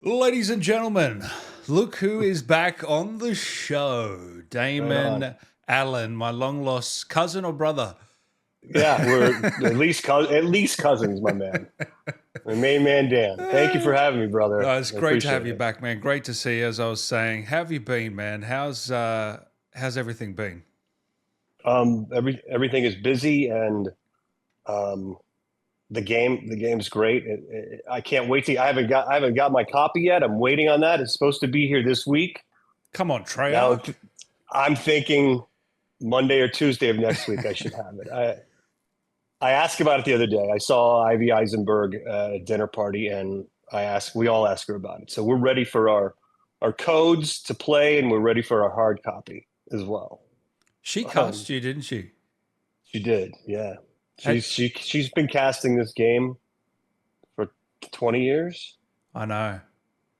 Ladies and gentlemen, look who is back on the show. Right on. Damon Allen, my long lost cousin or brother. Yeah, we're at least cousins, my man. My main man, Dan. Thank you for having me, brother. It's I great to have appreciate you it. back, man. Great to see you. As I was saying, how have you been, man? How's everything been? Everything is busy, and um, the game's great. I can't wait to. I haven't got my copy yet. I'm waiting on that. It's supposed to be here this week. Come on, Now, Treyarch. I'm thinking Monday or Tuesday of next week I should have it. I asked about it the other day. I saw Ivy Eisenberg at a dinner party, and we all asked her about it. So we're ready for our codes to play, and we're ready for our hard copy as well. She Um, cast you, didn't she? she did, yeah. Had, She's been casting this game for 20 years. I know.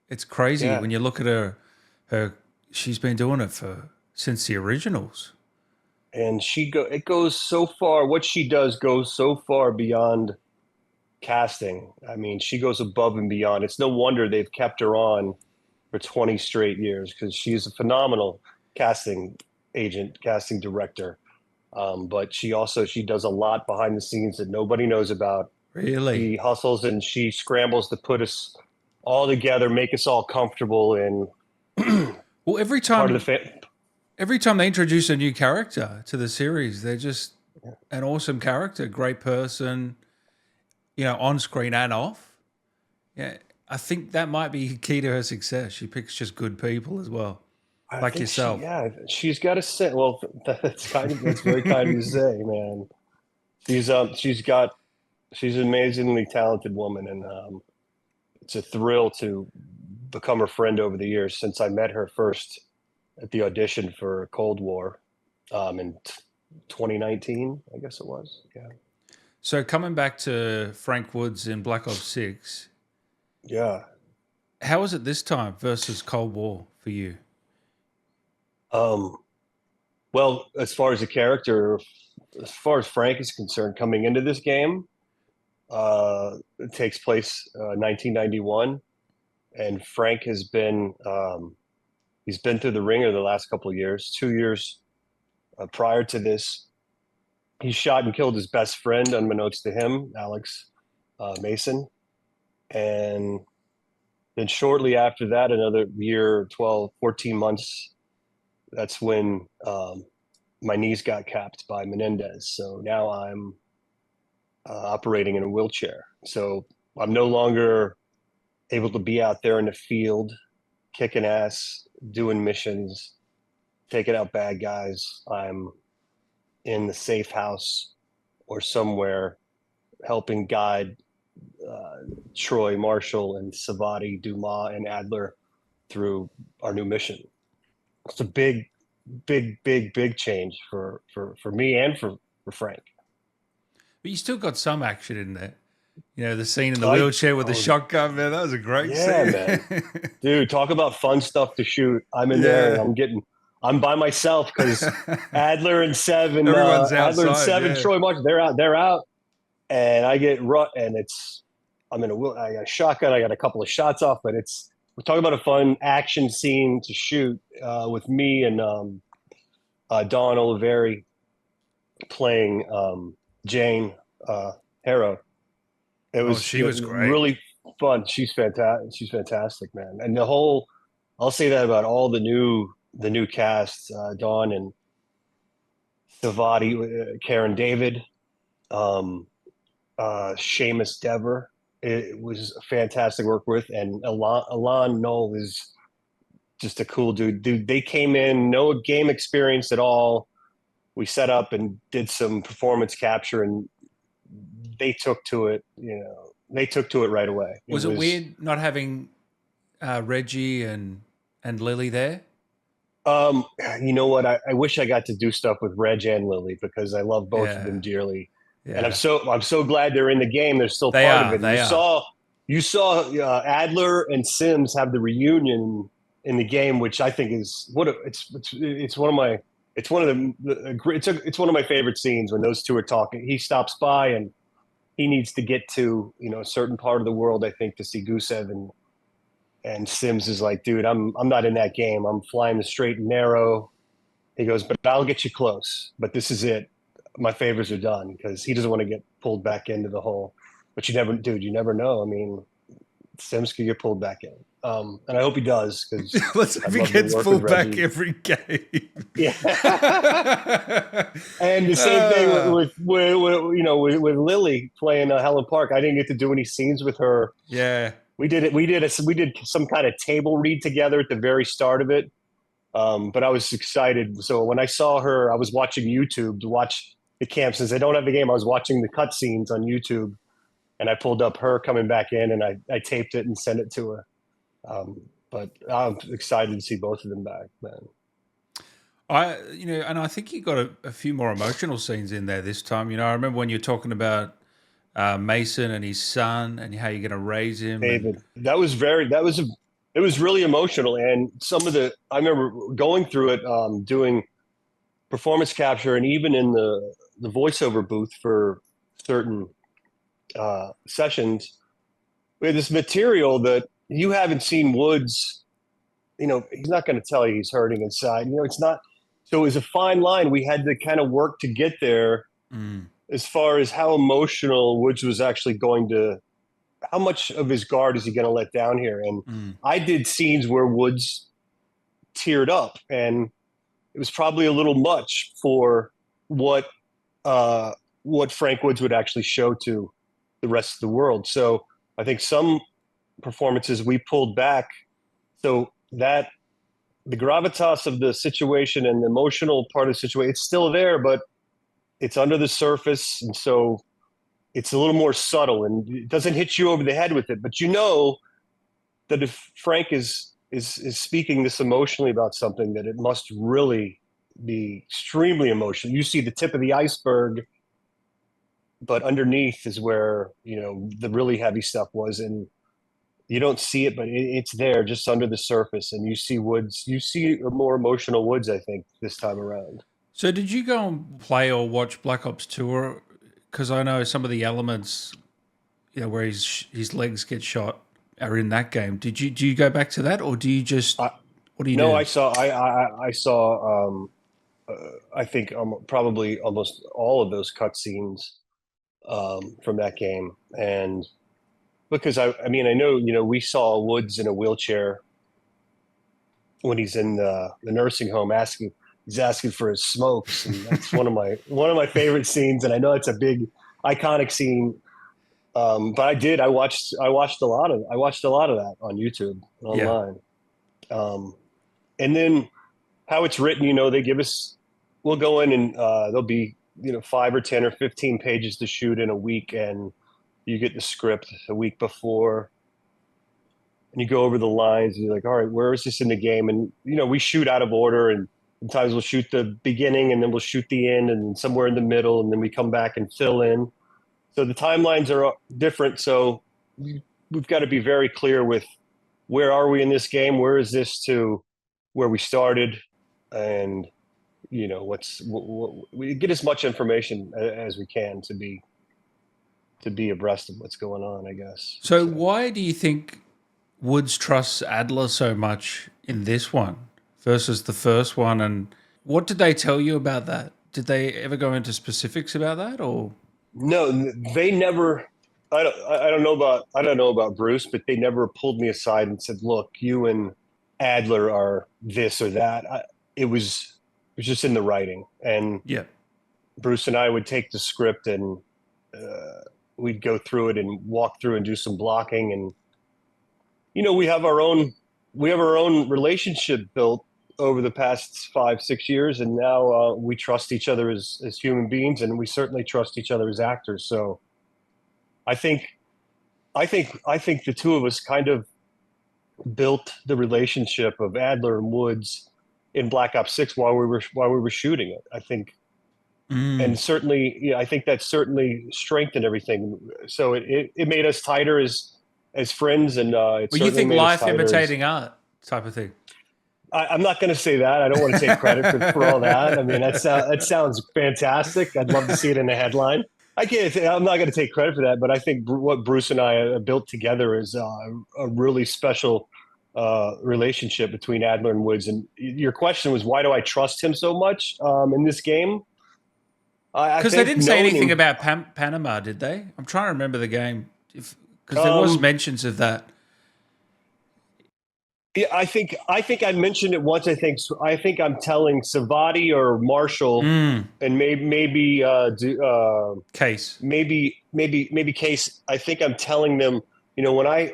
It's crazy Yeah, when you look at her. Her, she's been doing it for since the originals. and it goes so far. What she does goes so far beyond casting. I mean, she goes above and beyond. It's no wonder they've kept her on for 20 straight years because she's a phenomenal casting agent, casting director. But she does a lot behind the scenes that nobody knows about. Really? She hustles and she scrambles to put us all together, make us all comfortable, and Well, part of the family. every time they introduce a new character to the series, they're just an awesome character, great person, on screen and off. Yeah, I think that might be key to her success. She picks just good people as well, I like think yourself. she's got to say. Well, that's very kind of you to say, man. She's got she's an amazingly talented woman, and it's a thrill to become her friend over the years since I met her first at the audition for Cold War in 2019, I guess it was. Yeah. So coming back to Frank Woods in Black Ops 6, Yeah. how was it this time versus Cold War for you? Um, well, as far as the character, as far as Frank is concerned, coming into this game, it takes place 1991, and Frank he's been through the ringer the last couple of years. 2 years prior to this, he shot and killed his best friend, unbeknownst to him, Alex Mason. And then shortly after that, another year, 12, 14 months, that's when my knees got capped by Menendez. So now I'm operating in a wheelchair. So I'm no longer able to be out there in the field, kicking ass, doing missions, taking out bad guys. I'm in the safe house or somewhere helping guide Troy Marshall and Savati, Dumas, and Adler through our new mission. It's a big change for me and for Frank. But you still got some action in there. The scene in the I wheelchair with the oh shotgun, man, that was a great yeah, scene. man, dude, talk about fun stuff to shoot. I'm in there and Yeah. I'm by myself because Everyone's Adler and outside, Seven, yeah. Troy Marshall, they're out, and I get rut, and I'm in a wheel. I got a shotgun. I got a couple of shots off, but we're talking about a fun action scene to shoot with me and Dawn Oliveri playing Jane Harrow. It Oh, was she was great. really fun. She's fantastic. She's fantastic, man. And the whole, I'll say that about all the new cast, Dawn and Savati, Karen David, um, Seamus Dever. It was fantastic work with, and Alon Knoll is just a cool dude. Dude, they came in no game experience at all. We set up and did some performance capture, and they took to it. They took to it right away. It Was it was, weird not having Reggie and Lily there? um, you know what? I wish I got to do stuff with Reg and Lily because I love both of Yeah, them dearly, and I'm yeah. so glad they're in the game. They're still They part of are. it. And They are. you saw Adler and Sims have the reunion in the game, which I think is it's one of my it's one of it's one of my favorite scenes when those two are talking. He stops by and he needs to get to a certain part of the world, I think, to see Gusev, and And Sims is like, dude, I'm not in that game. I'm flying the straight and narrow. He goes, but I'll get you close. But this is it. My favors are done because he doesn't want to get pulled back into the hole. But you never, dude, you never know. I mean, Sims could get pulled back in. And I hope he does because Let's hope I'd he love to gets work with pulled back Reggie. every game. Yeah. And the same thing with Lily playing Helen Park. I didn't get to do any scenes with her. Yeah. We did it. We did some kind of table read together at the very start of it. But I was excited. So when I saw her, I was watching YouTube to watch the camp. Since I don't have the game, I was watching the cutscenes on YouTube, and I pulled up her coming back in, and I taped it and sent it to her. But I'm excited to see both of them back, man. And I think you got a few more emotional scenes in there this time. I remember when you're talking about Mason and his son and how you're going to raise him. David, it was really emotional. And I remember going through it, doing performance capture, and even in the voiceover booth for certain sessions, we had this material that you haven't seen Woods. He's not going to tell you he's hurting inside. It's not. So it was a fine line. We had to kind of work to get there Mm, as far as how emotional Woods was actually going to, how much of his guard is he going to let down here? And mm, I did scenes where Woods teared up, and it was probably a little much for what Frank Woods would actually show to the rest of the world. So I think some performances we pulled back so that the gravitas of the situation and the emotional part of the situation, it's still there, but it's under the surface. And so it's a little more subtle and it doesn't hit you over the head with it. But that if Frank is speaking this emotionally about something, that it must really be extremely emotional. You see the tip of the iceberg, but underneath is where, the really heavy stuff was. And you don't see it, but it's there just under the surface. And you see a more emotional Woods, I think, this time around. So did you go and play or watch Black Ops 2? Because I know some of the elements, where his legs get shot are in that game. Do you go back to that, or do you just I, what do you no, do? I saw, I think probably almost all of those cutscenes from that game. And because I mean, I know, we saw Woods in a wheelchair when he's in the nursing home he's asking for his smokes. And that's one of my favorite scenes. And I know it's a big iconic scene. But I watched a lot of that on YouTube and Yeah. online. And then how it's written, we'll go in and there'll be, 5 or 10 or 15 pages to shoot in a week. And you get the script a week before and you go over the lines and you're like, all right, where is this in the game? And, we shoot out of order, and sometimes we'll shoot the beginning and then we'll shoot the end and somewhere in the middle. And then we come back and fill in. So the timelines are different. So we've got to be very clear with where are we in this game? Where is this to where we started? And, we get as much information as we can to be abreast of what's going on, I guess. So why do you think Woods trusts Adler so much in this one versus the first one? And what did they tell you about that? Did they ever go into specifics about that, or? No, they never. I don't know about Bruce, but they never pulled me aside and said, "Look, you and Adler are this or that." It was just in the writing, and Yeah. Bruce and I would take the script and we'd go through it and walk through and do some blocking, and we have our own relationship built over the past 5-6 years, and now we trust each other as human beings, and we certainly trust each other as actors. So I think the two of us kind of built the relationship of Adler and Woods in Black Ops 6 while we were shooting it. I think, Mm. and certainly, yeah, I think that certainly strengthened everything. So it made us tighter as friends, and it Well, you certainly think made us life tighter imitating art type of thing? I'm not going to say that. I don't want to take credit for all that. I mean, that sounds fantastic. I'd love to see it in a headline. I'm not going to take credit for that, but I think what Bruce and I built together is a really special relationship between Adler and Woods. And your question was, why do I trust him so much in this game? I Because they think didn't say knowing anything him. about Panama, did they? I'm trying to remember the game. Because there was Um, mentions of that. yeah, I think I mentioned it once. I think I'm telling Savati or Marshall, and Case. maybe Case. I think I'm telling them. When I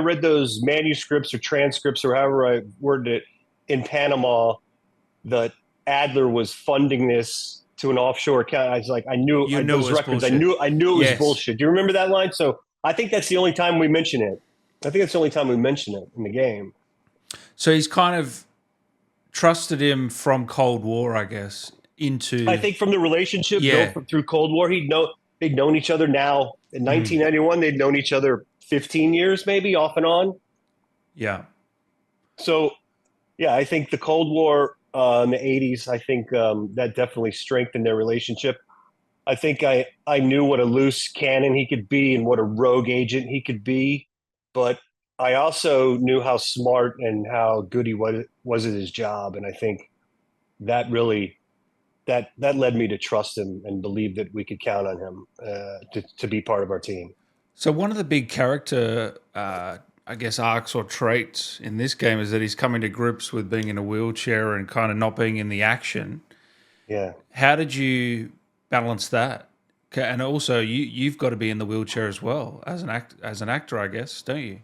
read those manuscripts or transcripts or however I worded it in Panama, that Adler was funding this to an offshore account. I was like, I knew You knew it those was records. I bullshit. knew it was Yes. bullshit. Do you remember that line? So I think that's the only time we mention it. I think that's the only time we mention it in the game. So he's kind of trusted him from Cold War, I guess, I into think from the relationship yeah, built through Cold War, they'd known each other. Now in 1991, they'd known each other 15 years, maybe off and on. yeah. So yeah, I think the Cold War in the 80s, I think that definitely strengthened their relationship. I think I knew what a loose cannon he could be and what a rogue agent he could be, but I also knew how smart and how good he was at his job, and I think that really that led me to trust him and believe that we could count on him to be part of our team. So one of the big character, I guess, arcs or traits in this game is that he's coming to grips with being in a wheelchair and kind of not being in the action. Yeah, How did you balance that? And also, you've got to be in the wheelchair as well as an actor, I guess, don't you?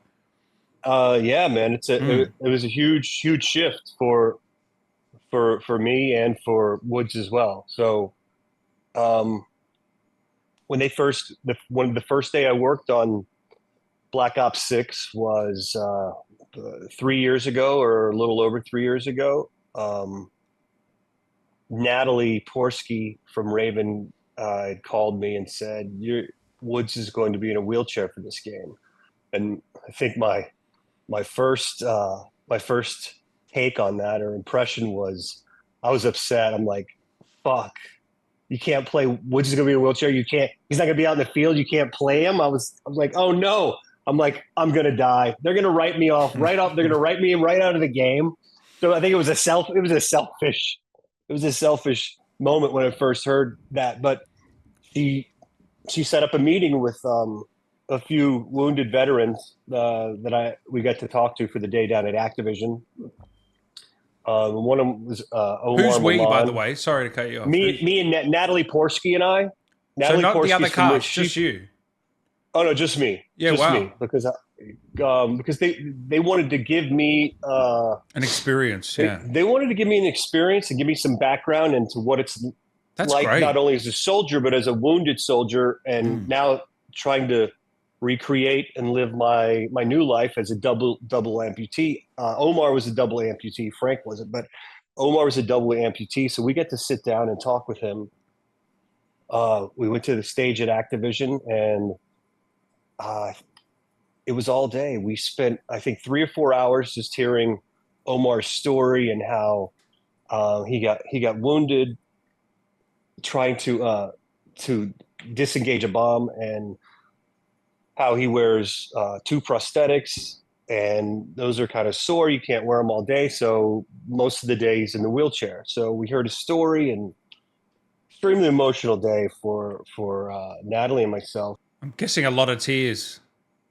yeah, man, it was a huge shift for me and for Woods as well. So um, when they first one the first day I worked on Black Ops 6 was 3 years ago, or a little over 3 years ago. Natalie Porsky from Raven had called me and said, Woods is going to be in a wheelchair for this game. And I think my first take on that or impression was I was upset. I'm like, fuck, you can't play. Woods is going to be in a wheelchair. You can't. He's not going to be out in the field. You can't play him. I was like, oh no. I'm like, I'm going to die. They're going to write me off right off. They're going to write me right out of the game. So I think it was a selfish moment when I first heard that. But she she set up a meeting with a few wounded veterans that we got to talk to for the day down at Activision. One of them was Who's Omar we, by the Milan. way? Sorry to cut you off. Me and Natalie Porsky and I. So Natalie not the other Porsky's from cast, just you. Oh no, just me, Yeah, wow. because they wanted to give me An experience, they yeah. they wanted to give me an experience and give me some background into what it's That's like, great. not only as a soldier but as a wounded soldier, and now trying to recreate and live my new life as a double amputee. Omar was a double amputee. Frank wasn't, but Omar was a double amputee. So we get to sit down and talk with him. We went to the stage at Activision, and uh, it was all day. We spent, I think, 3 or 4 hours just hearing Omar's story and how he got wounded trying to disengage a bomb, and how he wears two prosthetics, and those are kind of sore. You can't wear them all day, so most of the day he's in the wheelchair. So we heard his story, and extremely emotional day for Natalie and myself. I'm guessing a lot of tears.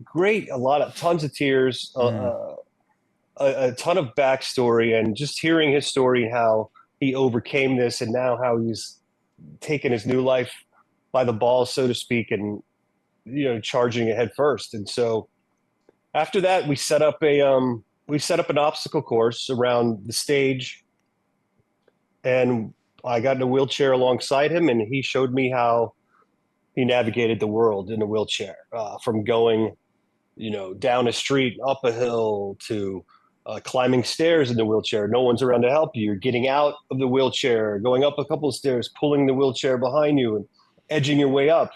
Great, tons of tears, a ton of backstory, and just hearing his story and how he overcame this, and now how he's taken his new life by the balls, so to speak, and charging it head first. And so after that, we set up an obstacle course around the stage, and I got in a wheelchair alongside him, and he showed me how he navigated the world in a wheelchair, from going, down a street, up a hill, to climbing stairs in the wheelchair. No one's around to help you. You're getting out of the wheelchair, going up a couple of stairs, pulling the wheelchair behind you, and edging your way up.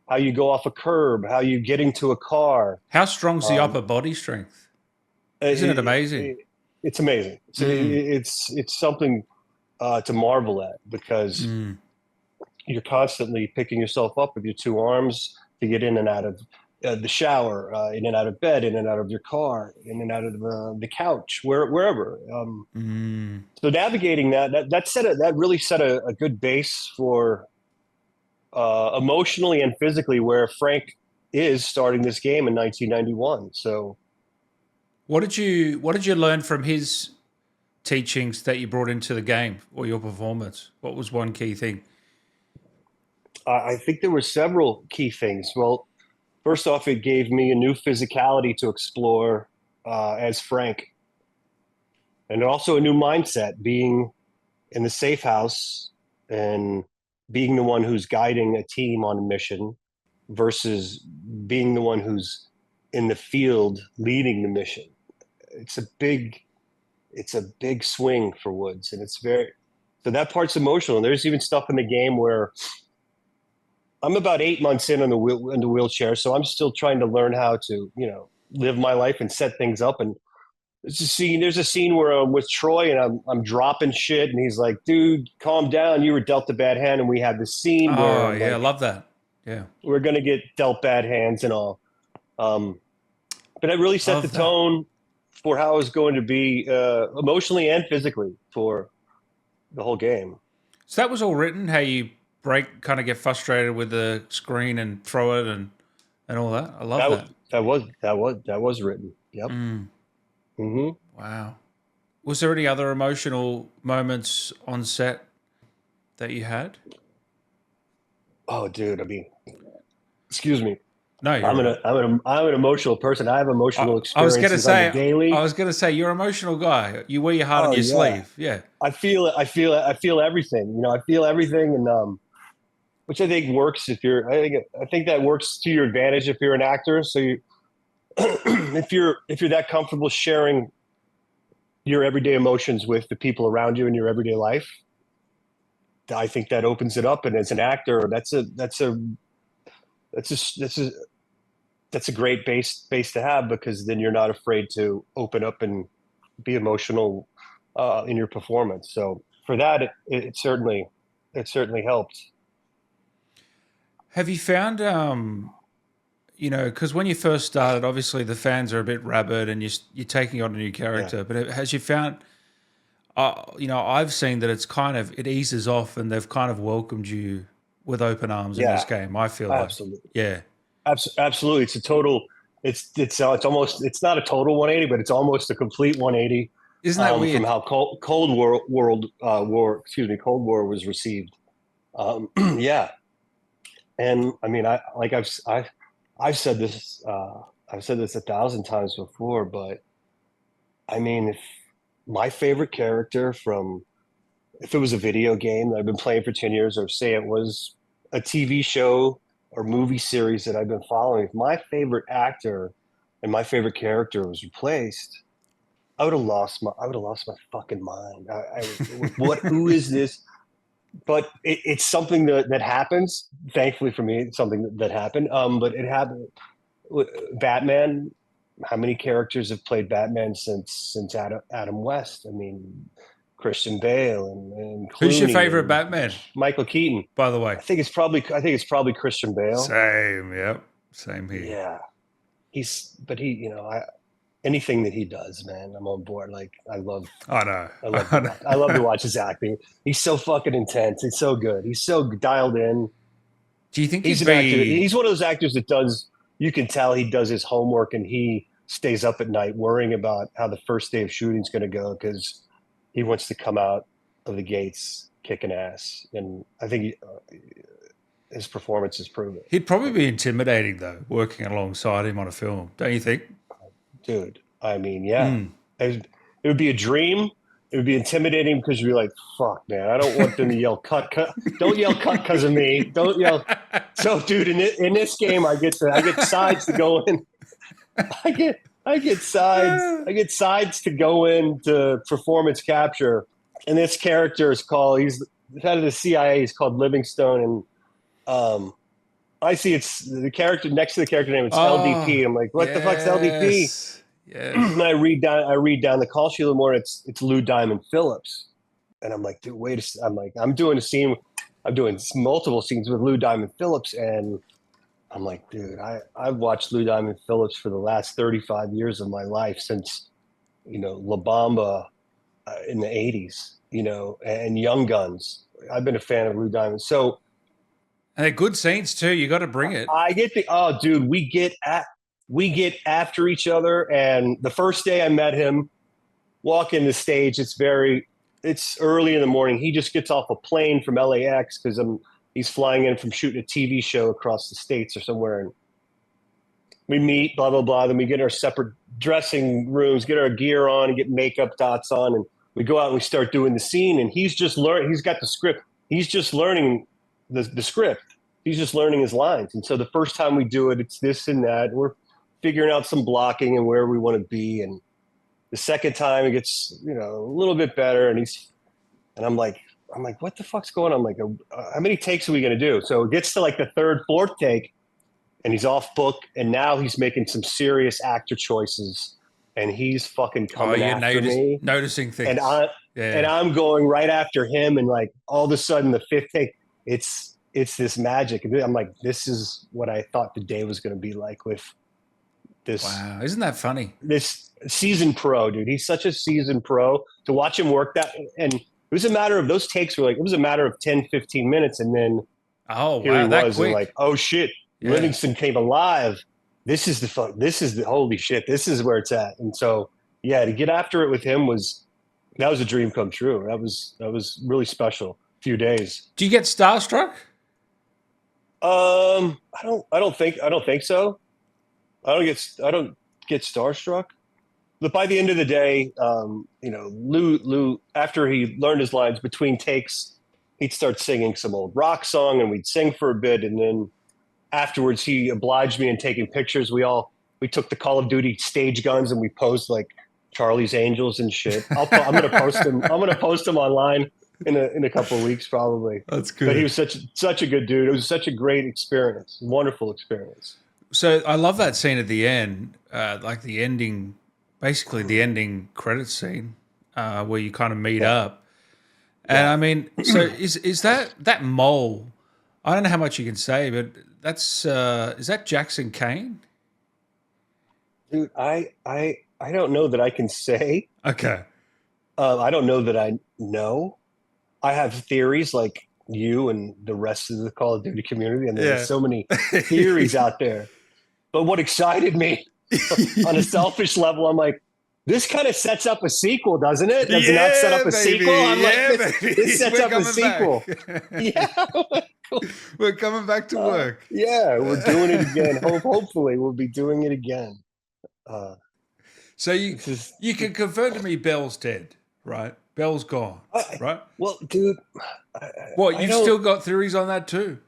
How you go off a curb, how you get into a car. How strong's the Um, upper body strength? Isn't it it, amazing? it, it's amazing. It's something to marvel at, because you're constantly picking yourself up with your two arms to get in and out of the shower, in and out of bed, in and out of your car, in and out of the couch, wherever. Mm. So navigating that really set a good base for emotionally and physically where Frank is starting this game in 1991. So What did you learn from his teachings that you brought into the game or your performance? What was one key thing? I think there were several key things. Well, first off, it gave me a new physicality to explore as Frank, and also a new mindset, being in the safe house and being the one who's guiding a team on a mission versus being the one who's in the field leading the mission. It's a big it's a big swing for Woods, and it's very so that part's emotional. And there's even stuff in the game where I'm about 8 months in on the wheelchair, so I'm still trying to learn how to live my life and set things up. And there's a scene where I'm with Troy and I'm dropping shit, and he's like, "Dude, calm down. You were dealt a bad hand." And we had this scene where Oh I'm yeah, I like, love that. Yeah, "We're gonna get dealt bad hands and all." Um, but it really set the love that. tone for how it was going to be emotionally and physically for the whole game. So that was all written. How you kind of get frustrated with the screen and throw it and all that. I love That that. that was written. Yep. Mm, Hmm. wow. Was there any other emotional moments on set that you had? Oh, dude. I mean, excuse me. No, you're I'm all an right. I'm an I'm an emotional person. I have emotional I was gonna experiences on the say, I daily. was gonna say, you're an emotional guy. You wear your heart on Oh your yeah, sleeve. Yeah. I feel it. I feel it. I feel everything. I feel everything, and which I think works if you're. I think that works to your advantage if you're an actor. So if you're that comfortable sharing your everyday emotions with the people around you in your everyday life, I think that opens it up. And as an actor, that's a that's a great base to have, because then you're not afraid to open up and be emotional in your performance. So for that, it certainly helped. Have you found, because when you first started, obviously the fans are a bit rabid and you're taking on a new Yeah, character. But has you found, I've seen that it eases off and they've kind of welcomed you with open arms in this yeah, game. I feel like, absolutely, yeah, absolutely. It's a total. It's almost. It's not a total 180, but it's almost a complete 180 isn't that from weird? how Cold War was received. Yeah, and I mean, I've said this. I've said this 1,000 times before, but I mean, if my favorite character from if it was a video game that I've been playing for 10 years, or say it was a TV show or movie series that I've been following, if my favorite actor and my favorite character was replaced, I would have lost my fucking mind. Who is this? But it's something that happens. Thankfully for me, it's something that happened. But it happened. Batman. How many characters have played Batman since Adam West? I mean, Christian Bale and Who's your Clooney favorite and Batman, Michael Keaton. by the way? I think it's probably Christian Bale. Same, yep, same here. Yeah, but anything that he does, man, I'm on board. Like I know. I love to watch. I love to watch his acting. He's so fucking intense. He's so good. He's so dialed in. Do you think He's you'd an actor. be? He's one of those actors that does. You can tell he does his homework, and he stays up at night worrying about how the first day of shooting is going to go, because he wants to come out of the gates kicking ass. And I think his performance has proven it. He'd probably be intimidating though, working alongside him on a film. Don't you think? Dude. I mean, yeah, Mm. it would be a dream. It would be intimidating because you're like, fuck, man, I don't want them to yell cut. Don't yell cut because of me. Don't yell. So, dude, in this game, I get sides to go in. I get I get sides. I get sides to go into performance capture, and this character is called. He's the head of the CIA. He's called Livingstone, and I see it's the character next to the character name. It's LDP. Oh, I'm like, what the fuck's LDP? yes, yes. And I read down the call sheet a little more. It's Lou Diamond Phillips, and I'm like, dude, wait I'm like, I'm doing multiple scenes with Lou Diamond Phillips, and I'm like, dude, I've watched Lou Diamond Phillips for the last 35 years of my life since, La Bamba in the 80s, and Young Guns. I've been a fan of Lou Diamond. So And they're good scenes too. You got to bring it. I get oh, dude, we get after each other. And the first day I met him, walking the stage, it's early in the morning. He just gets off a plane from LAX because he's flying in from shooting a TV show across the states or somewhere, and we meet, blah blah blah. Then we get our separate dressing rooms, get our gear on, and get makeup dots on, and we go out and we start doing the scene. And he's just learning. He's got the script. He's just learning the script. He's just learning his lines. And so the first time we do it, it's this and that. We're figuring out some blocking and where we want to be. And the second time it gets, a little bit better. And I'm like, what the fuck's going on? I'm like, how many takes are we going to do? So it gets to like the third, fourth take, and he's off book. And now he's making some serious actor choices, and he's fucking coming after me. Noticing things. And I'm going right after him. And like all of a sudden the fifth take, it's this magic. And I'm like, this is what I thought the day was going to be like with this. Wow. Isn't that funny? This seasoned pro, dude. He's such a seasoned pro. To watch him work that, and it was a matter of, those takes were like, it was a matter of 10, 15 minutes. And then here he was, and like, oh shit, Livingston came alive. This is the holy shit. This is where it's at. And so, yeah, to get after it with him was a dream come true. That was really special. Few days. Do you get starstruck? I don't think so. I don't get starstruck. But by the end of the day, Lou, after he learned his lines between takes, he'd start singing some old rock song, and we'd sing for a bit, and then afterwards he obliged me in taking pictures. We took the Call of Duty stage guns and we posed like Charlie's Angels and shit. I'm gonna post them. I'm gonna post them online in a couple of weeks probably. That's good. But he was such a good dude. It was such a great experience, wonderful experience. So I love that scene at the end, like the ending, basically the ending credit scene, where you kind of meet up. And I mean, so is that mole? I don't know how much you can say, but that's is that Jackson Kane? Dude, I don't know that I can say. Okay. I don't know that I know. I have theories like you and the rest of the Call of Duty community, and there's so many theories out there. But what excited me on a selfish level, I'm like, this kind of sets up a sequel, doesn't it? Does it not set up a sequel? I'm like, this sets up a sequel. We're coming back to work. Yeah, we're doing it again. Hopefully, we'll be doing it again. So you can confirm to me Bell's dead, right? Bell's gone, right? Well, dude, you've still got theories on that too?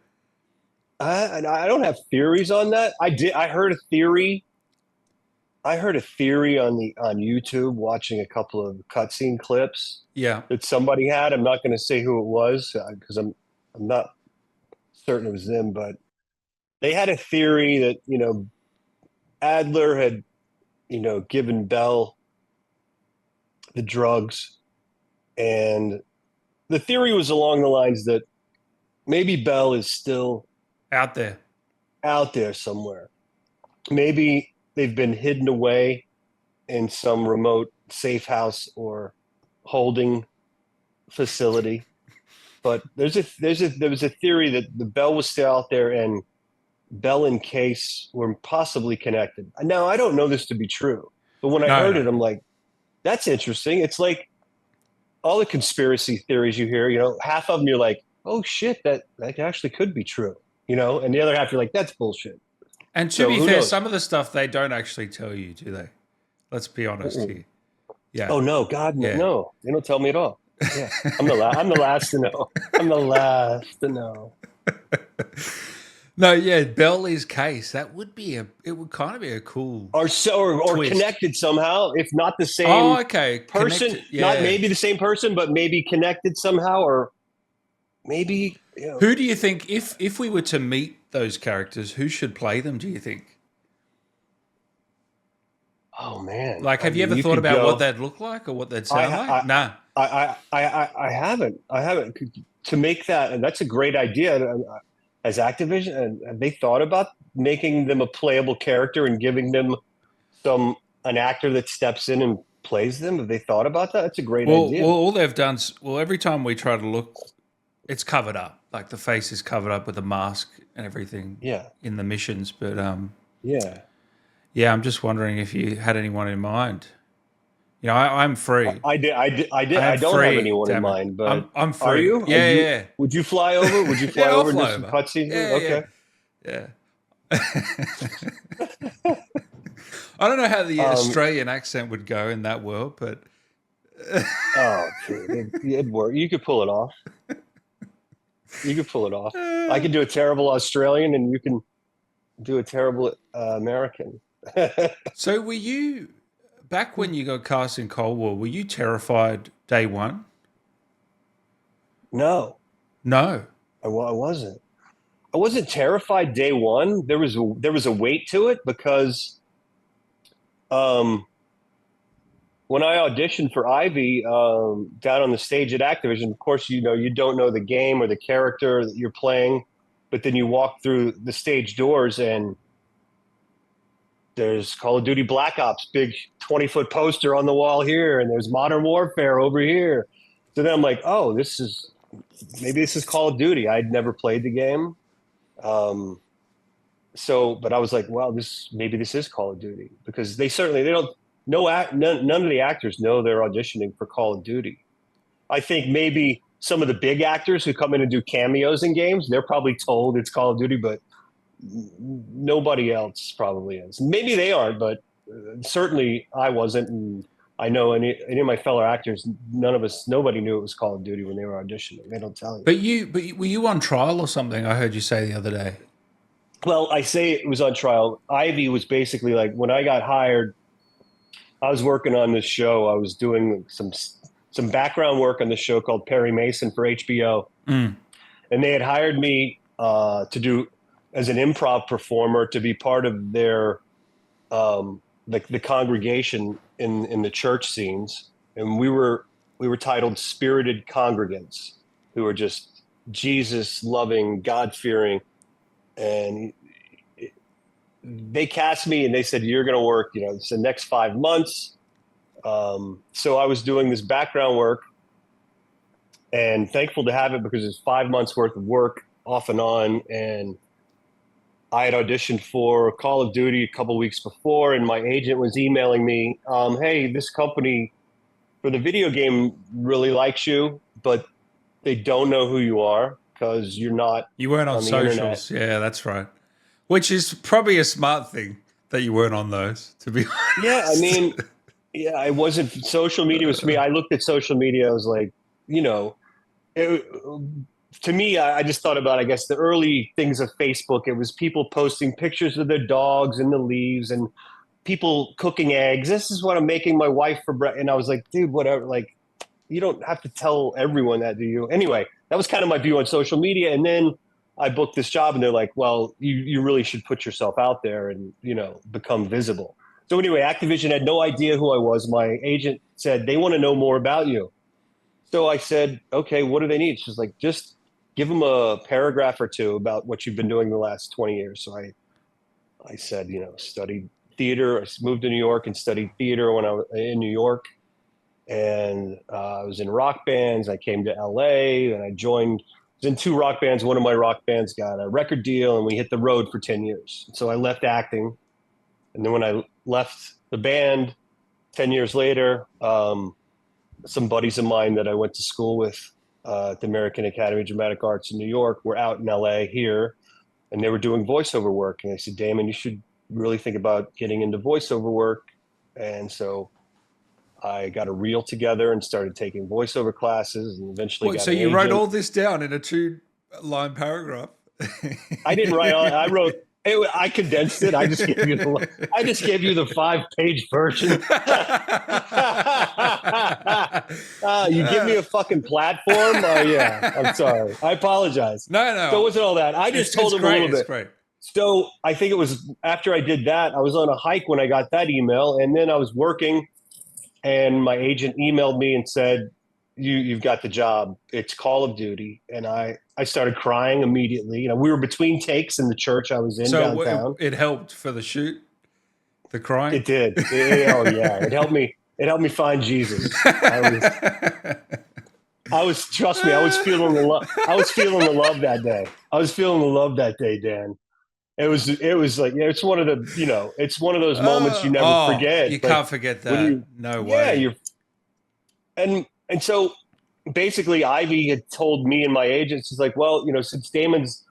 I don't have theories on that. I heard a theory. I heard a theory on YouTube watching a couple of cutscene clips. Yeah, that somebody had. I'm not going to say who it was because I'm not certain it was them, but they had a theory that Adler had given Bell the drugs, and the theory was along the lines that maybe Bell is still out there somewhere. Maybe they've been hidden away in some remote safe house or holding facility. But there was a theory that the Bell was still out there, and Bell and Case were possibly connected. Now, I don't know this to be true, but when I heard it, I'm like, that's interesting. It's like all the conspiracy theories you hear, half of them you're like, oh shit, that actually could be true, and the other half you're like, that's bullshit. And to be fair, some of the stuff they don't actually tell you, do they? Let's be honest here. Yeah. Oh no, God, no. They don't tell me at all. Yeah. I'm the last to know. I'm the last to know. No, yeah, Bell is Case. It would kind of be a cool or connected somehow, if not the same person, not maybe the same person, but maybe connected somehow, or maybe Who do you think, if we were to meet those characters, who should play them, do you think? Oh man. Like, have you ever thought about what they'd look like or what they'd sound like? No. I haven't. To make that, and that's a great idea. Has Activision, and have they thought about making them a playable character and giving them an actor that steps in and plays them? Have they thought about that? That's a great idea. All they've done. Well, every time we try to look, it's covered up. Like the face is covered up with a mask and everything. Yeah. In the missions, but Yeah. yeah, I'm just wondering if you had anyone in mind. You know, I'm free. I did. I don't free, have anyone in damn it. mind, but I'm free. are you? Yeah, yeah. Would you fly over? Would you fly Yeah, I'll over and do fly some over. cutscenes? Yeah, Okay. yeah. I don't know how the Australian accent would go in that world, but Oh, it'd work. You could pull it off. You could pull it off. I could do a terrible Australian, and you can do a terrible American. so were you back when you got cast in Cold War? Were you terrified day one? No, No. I wasn't. I wasn't terrified day one. There was a weight to it because when I auditioned for Ivy down on the stage at Activision, of course, you don't know the game or the character that you're playing, but then you walk through the stage doors and there's Call of Duty Black Ops, big 20-foot poster on the wall here, and there's Modern Warfare over here. So then I'm like, oh, maybe this is Call of Duty. I'd never played the game. But I was like, well, maybe this is Call of Duty, because they don't. None of the actors know they're auditioning for Call of Duty. I think maybe some of the big actors who come in and do cameos in games, they're probably told it's Call of Duty, but nobody else probably is. Maybe they aren't, but certainly I wasn't. And I know any of my fellow actors, nobody knew it was Call of Duty when they were auditioning. They don't tell you. But were you on trial or something? I heard you say the other day. Well, I say it was on trial. Ivy was basically like, when I got hired, I was working on this show. I was doing some background work on this show called Perry Mason for HBO. Mm. And they had hired me to do as an improv performer, to be part of their the congregation in the church scenes. And we were titled Spirited Congregants, who were just Jesus loving, God fearing. And they cast me and they said, you're going to work, it's the next 5 months. So I was doing this background work and thankful to have it, because it's 5 months worth of work off and on. And I had auditioned for Call of Duty a couple weeks before, and my agent was emailing me, hey, this company for the video game really likes you, but they don't know who you are because you weren't on socials. Yeah, that's right. Which is probably a smart thing that you weren't on those, to be honest. Yeah, I mean, yeah, it wasn't. Social media was for me. I looked at social media. I was like, to me, I just thought about, I guess, the early things of Facebook. It was people posting pictures of their dogs in the leaves and people cooking eggs. This is what I'm making my wife for breakfast. And I was like, dude, whatever. Like, you don't have to tell everyone that, do you? Anyway, that was kind of my view on social media. And then I booked this job and they're like, well, you really should put yourself out there and, become visible. So anyway, Activision had no idea who I was. My agent said, they want to know more about you. So I said, okay, what do they need? She's like, just give them a paragraph or two about what you've been doing the last 20 years. So I said, studied theater. I moved to New York and studied theater when I was in New York. And I was in rock bands. I came to LA and I was in 2 rock bands. One of my rock bands got a record deal and we hit the road for 10 years. So I left acting. And then when I left the band 10 years later, some buddies of mine that I went to school with at the American Academy of Dramatic Arts in New York were out in LA here, and they were doing voiceover work. And I said, Damon, you should really think about getting into voiceover work. And so I got a reel together and started taking voiceover classes, and eventually So you wrote all this down in a 2-line paragraph? I didn't write all. I condensed it. I just gave you the 5-page version. You give me a fucking platform. Yeah, I'm sorry. I apologize. No. So it wasn't all that. I just told him a little bit. It's great. So I think it was after I did that, I was on a hike when I got that email, and then I was working, and my agent emailed me and said, "You've got the job. It's Call of Duty." And I I started crying immediately. You know, we were between takes in the church I was in So downtown. it helped for the shoot, the crying. It did. Oh yeah, it helped me. It helped me find Jesus. Trust me, I was feeling the love. I was feeling the love that day. I was feeling the love that day, Dan. It was like, yeah, it's one of the, you know, it's one of those moments you never forget. You Like, can't forget when that. you, No yeah, way. you're, and so basically Ivy had told me and my agents, is like, well, you know, since Damon's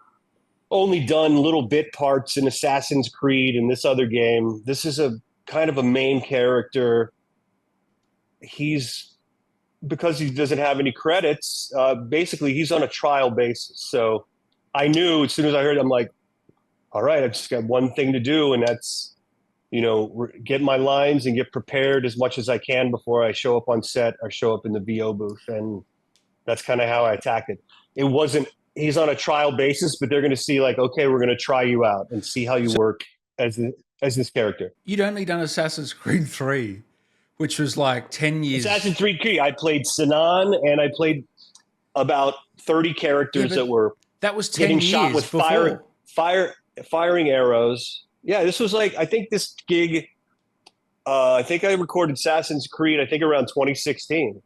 only done little bit parts in Assassin's Creed and this other game, this is a kind of a main character. He's because he doesn't have any credits. Basically, he's on a trial basis. So I knew as soon as I heard, I'm like, all right, I've just got one thing to do, and that's, you know, get my lines and get prepared as much as I can before I show up on set or show up in the VO booth. And that's kind of how I attacked it. It wasn't, he's on a trial basis, but they're going to see like, okay, we're going to try you out and see how you work as this character. You'd only done Assassin's Creed 3, which was like 10 years. Assassin's Creed, I played Sinan, and I played about 30 characters that were that was 10 getting years shot with before. firing arrows. Yeah, this was like, I think this gig, I think I recorded Assassin's Creed, I think around 2016.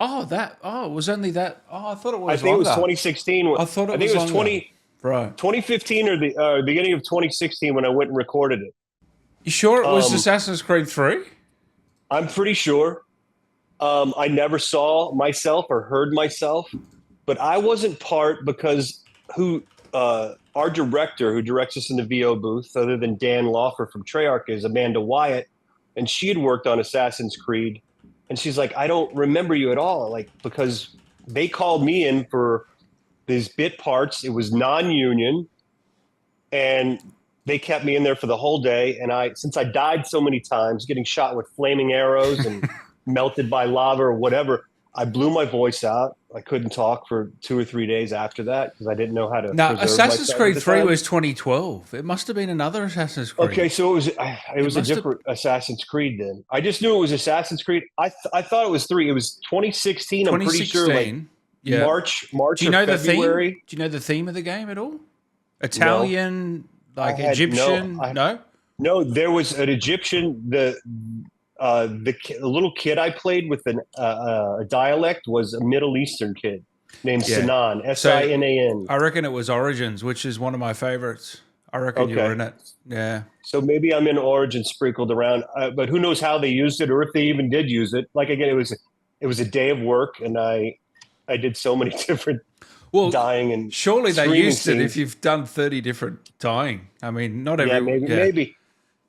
It was only that. Oh, I thought it was I think longer. it was 2016. I thought it was 2015 or the beginning of 2016 when I went and recorded it. You sure it was Assassin's Creed 3? I'm pretty sure. I never saw myself or heard myself, but I wasn't part because our director who directs us in the VO booth, other than Dan Laufer from Treyarch, is Amanda Wyatt, and she had worked on Assassin's Creed, and she's like, I don't remember you at all, like, because they called me in for these bit parts. It was non-union, and they kept me in there for the whole day. And since I died so many times, getting shot with flaming arrows and melted by lava or whatever, I blew my voice out. I couldn't talk for 2 or 3 days after that because I didn't know how to. Now, Assassin's Creed 3 was 2012. It must have been another Assassin's Creed. Okay, so it was a different Assassin's Creed then. I just knew it was Assassin's Creed. I thought it was 3. It was 2016. I'm pretty sure, like March. Do you know or February. The theme? Do you know the theme of the game at all? Italian, like Egyptian? No, there was an Egyptian. The little kid I played with a dialect was a Middle Eastern kid named Sinan, Sinan. I reckon it was Origins, which is one of my favorites. I reckon you were in it. Yeah. So maybe I'm in Origins sprinkled around, but who knows how they used it or if they even did use it. Like, again, it was a day of work, and I did so many different dying and surely they used scenes. it if you've done 30 different dying. I mean, not every.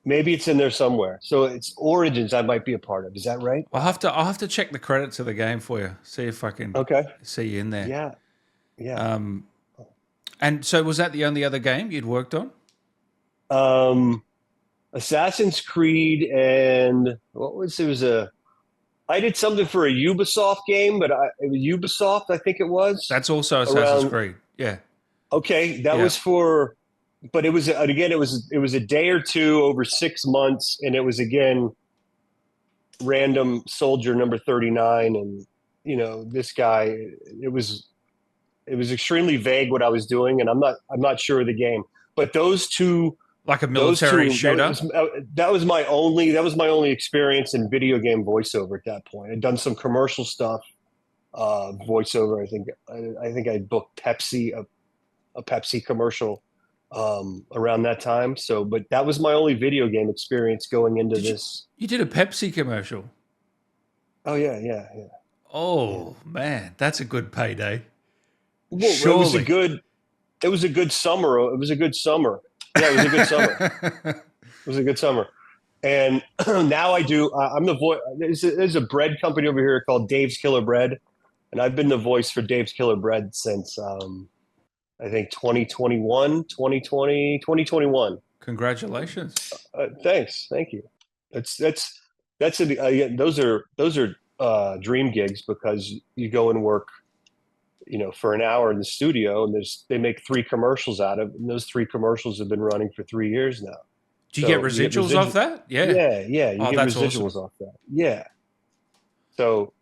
Maybe it's in there somewhere. So it's Origins I might be a part of. Is that right? I'll have to check the credits of the game for you. See if I can see you in there. Yeah. Yeah. And so was that the only other game you'd worked on? Assassin's Creed, and I did something for a Ubisoft game, but it was Ubisoft, I think it was. That's also Assassin's Creed. Yeah. Okay, that was for, but it was, again, it was a day or two over 6 months, and it was, again, random soldier number 39, and you know, this guy. It was extremely vague what I was doing, and I'm not sure of the game. But those two, like a military shooter, that was my only experience in video game voiceover at that point. I'd done some commercial stuff, voiceover. I think I booked Pepsi, a Pepsi commercial around that time. So, but that was my only video game experience going into this. You did a Pepsi commercial? Oh yeah. Oh man, that's a good payday. Well, it was a good summer. It was a good summer. Yeah, it was a good summer. It was a good summer. And now I'm the voice. There's a bread company over here called Dave's Killer Bread. And I've been the voice for Dave's Killer Bread since, I think 2021. Congratulations. Thanks. Thank you. Those are dream gigs, because you go and work, you know, for an hour in the studio, and they make 3 commercials out of it, and those 3 commercials have been running for 3 years now. Do you get residuals off that? Yeah. You get residuals off that. Yeah. So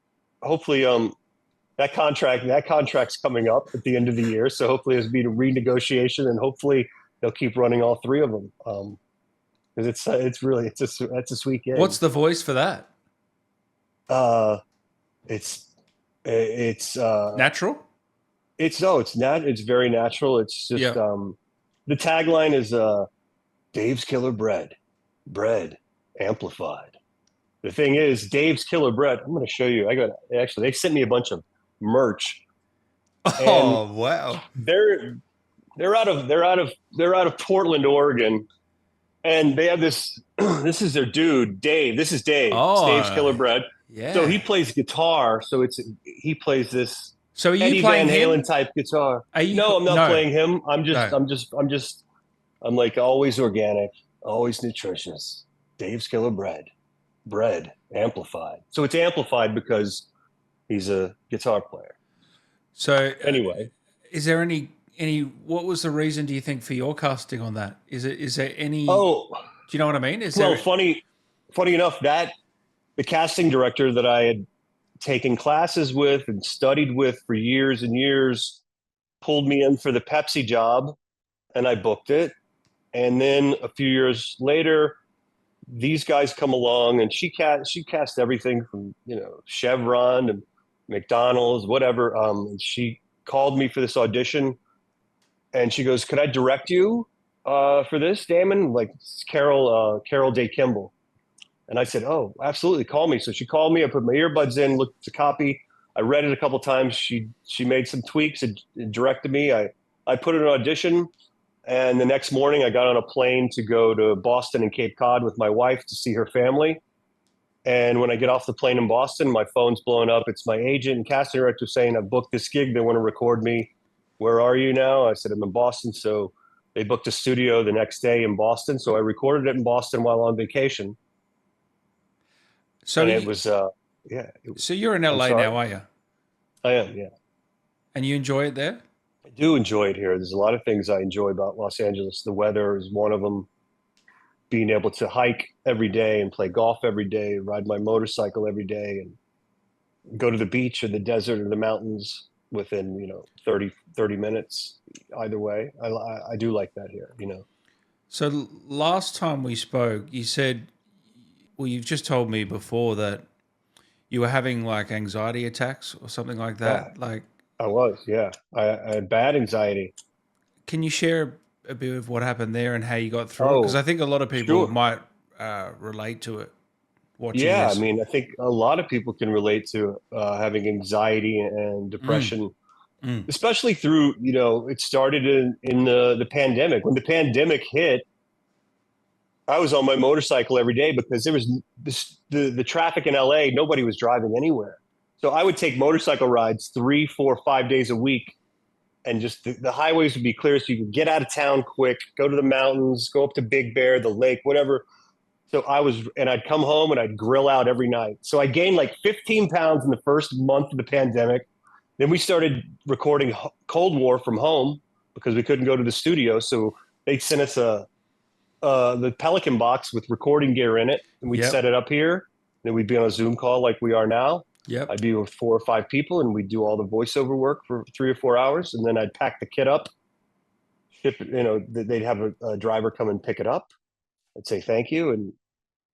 hopefully, that contract's coming up at the end of the year. So hopefully there's be a renegotiation, and hopefully they'll keep running all three of them. Because it's really that's a sweet gig. What's the voice for that? Uh, it's it's Natural? it's no, it's not. It's very natural. It's just Yeah. the tagline is Dave's Killer Bread, bread amplified. The thing is, Dave's Killer Bread. I'm going to show you. They sent me a bunch of merch, and Oh, wow. they're they're out of Portland, Oregon, and they have this. This is their dude, Dave. This is Dave. It's Dave's Killer Oh, Bread. yeah. So he plays guitar. So he plays this So are you Eddie playing Van him? Halen type guitar. Are you? No, I'm not No, playing him. no. I'm like always organic, always nutritious. Dave's Killer Bread, bread amplified. So it's amplified because he's a guitar player. So Anyway, is there any? What was the reason? Do you think for your casting on that? Is there any? oh Do you know what I mean? Is well, there? funny enough that the casting director that I had taken classes with and studied with for years and years pulled me in for the Pepsi job, and I booked it. And then a few years later, these guys come along, and she cast everything from Chevron to McDonald's, whatever. And she called me for this audition, and she goes, "Could I direct you for this, Damon?" Like it's Carol Day Kimball. And I said, "Oh, absolutely, call me." So she called me. I put my earbuds in, looked at the copy. I read it a couple times. She made some tweaks and directed me. I put in an audition. And the next morning, I got on a plane to go to Boston and Cape Cod with my wife to see her family. And when I get off the plane in Boston, my phone's blowing up. It's my agent and casting director saying, "I've booked this gig. They want to record me. Where are you now?" I said, "I'm in Boston." So they booked a studio the next day in Boston. So I recorded it in Boston while on vacation. So And it was, yeah, so you're in I'm LA sorry. now, are you? I am, yeah. And you enjoy it there? I do enjoy it here. There's a lot of things I enjoy about Los Angeles. The weather is one of them. Being able to hike every day and play golf every day, ride my motorcycle every day, and go to the beach or the desert or the mountains within 30 minutes either way. I do like that here. So last time we spoke, you said, well, you've just told me before that you were having like anxiety attacks or something like uh, that. Like, I was, yeah. I had bad anxiety. can you share a bit of what happened there and how you got through it? Because Oh, I think a lot of people sure. might relate to it watching Yeah, I this. mean, I think a lot of people can relate to having anxiety and Mm, depression, mm. especially through, it started in the pandemic. When the pandemic hit, I was on my motorcycle every day because there was the traffic in LA. Nobody was driving anywhere, so I would take motorcycle rides 3, 4, 5 days a week, and just the highways would be clear, so you could get out of town quick, go to the mountains, go up to Big Bear, the lake, whatever. So and I'd come home and I'd grill out every night. So I gained like 15 pounds in the first month of the pandemic. Then we started recording Cold War from home because we couldn't go to the studio. So they sent us the Pelican box with recording gear in it, and we'd set Yep. it up here. Then we'd be on a Zoom call like we are now. Yep. I'd be with 4 or 5 people, and we'd do all the voiceover work for 3 or 4 hours, and then I'd pack the kit up, ship it. They'd have a driver come and pick it up. I'd say thank you, and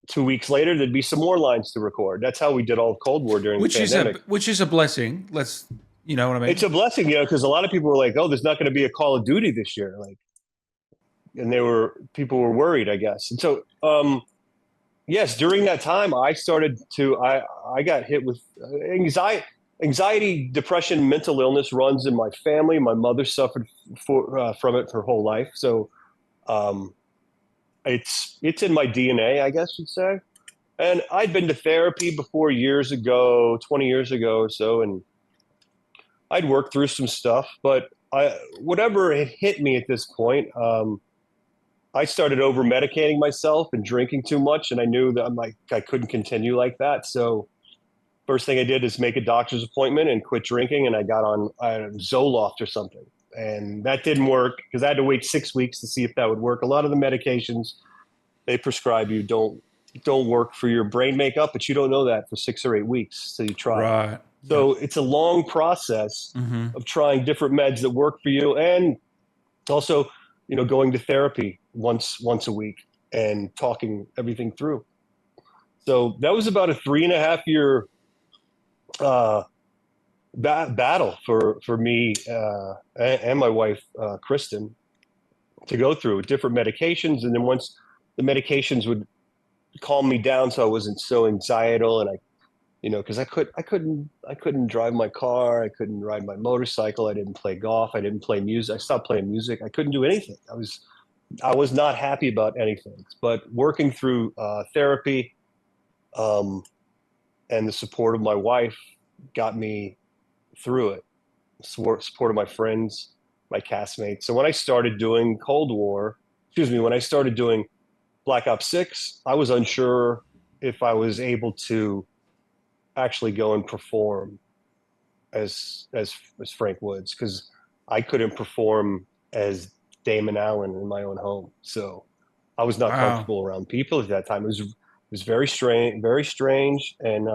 2 weeks later there'd be some more lines to record. That's how we did all of Cold War during the pandemic. Which is a blessing. Let's, you know what I It's mean? a blessing, because a lot of people were like, "Oh, there's not going to be a Call of Duty this year," like, and people were worried, I guess. And so, yes, during that time, I got hit with anxiety, depression, mental illness runs in my family. My mother suffered from it her whole life, so um, it's in my DNA, I guess you'd say. And I'd been to therapy before years ago, 20 years ago or so, and I'd worked through some stuff. But whatever had hit me at this point, I started over medicating myself and drinking too much, and I knew that I couldn't continue like that. So first thing I did is make a doctor's appointment and quit drinking, and I got on Zoloft or something, and that didn't work because I had to wait 6 weeks to see if that would work. A lot of the medications they prescribe you don't work for your brain makeup, but you don't know that for 6 or 8 weeks till you try it. Right. Yep. So it's a long process Mm-hmm. of trying different meds that work for you, and also, going to therapy once a week and talking everything through. So that was about a 3.5 year uh, battle for me and my wife Kristen to go through with different medications, and then once the medications would calm me down, so I wasn't so anxietal, and because I couldn't drive my car, I couldn't ride my motorcycle, I didn't play golf, I didn't play music, I stopped playing music, I couldn't do anything. I was not happy about anything. But working through therapy, um, and the support of my wife got me through it. Support of my friends, my castmates. So when I started doing Cold War, excuse me, when I started doing Black Ops 6, I was unsure if I was able to actually go and perform as Frank Woods, because I couldn't perform as Damon Allen in my own home. So I was not Wow. comfortable around people at that time. It was very strange, and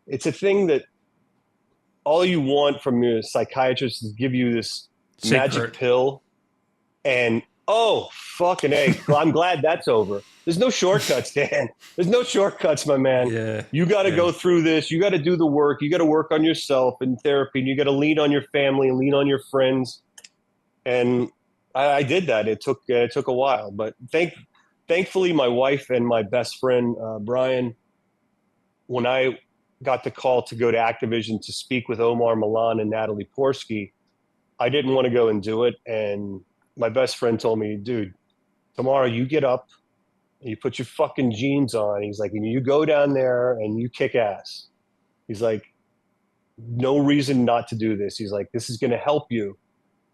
it's a thing that all you want from your psychiatrist is give you this magic Secret. pill, and oh fucking a, I'm glad that's over. There's no shortcuts, Dan. There's no shortcuts, my man. Yeah. You got to Yeah. go through this. You got to do the work. You got to work on yourself in therapy, and you got to lean on your family and lean on your friends. And I did that. It took a while, but thankfully, my wife and my best friend Brian, when I got the call to go to Activision to speak with Omar Milan and Natalie Porsky, I didn't want to go and do it. And my best friend told me, dude, tomorrow you get up, you put your fucking jeans on. He's like, and you go down there and you kick ass. He's like, no reason not to do this. He's like, this is going to help you.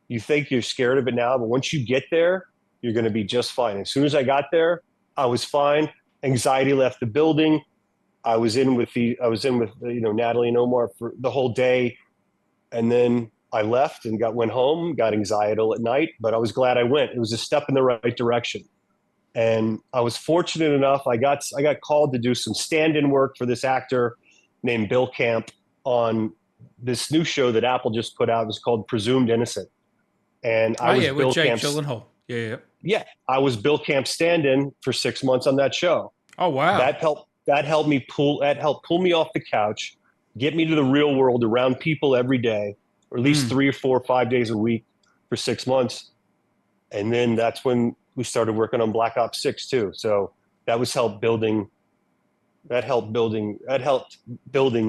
You think you're scared of it now, but once you get there, you're going to be just fine. As soon as I got there, I was fine. Anxiety left the building. I was in with Natalie and Omar for the whole day, and then I left and went home. Got anxiety at night, but I was glad I went. It was a step in the right direction, and I was fortunate enough. I got called to do some stand-in work for this actor named Bill Camp on this new show that Apple just put out. It was called Presumed Innocent, and I Oh was yeah, with Bill Jake Camp's. Gyllenhaal. Yeah. Yeah. Yeah, I was Bill Camp's stand-in for 6 months on that show. Oh wow. That helped pull me off the couch, get me to the real world around people every day, or at least Mm. 3 or 4 or 5 days a week for 6 months. And then that's when we started working on Black Ops 6 too. So that was helped building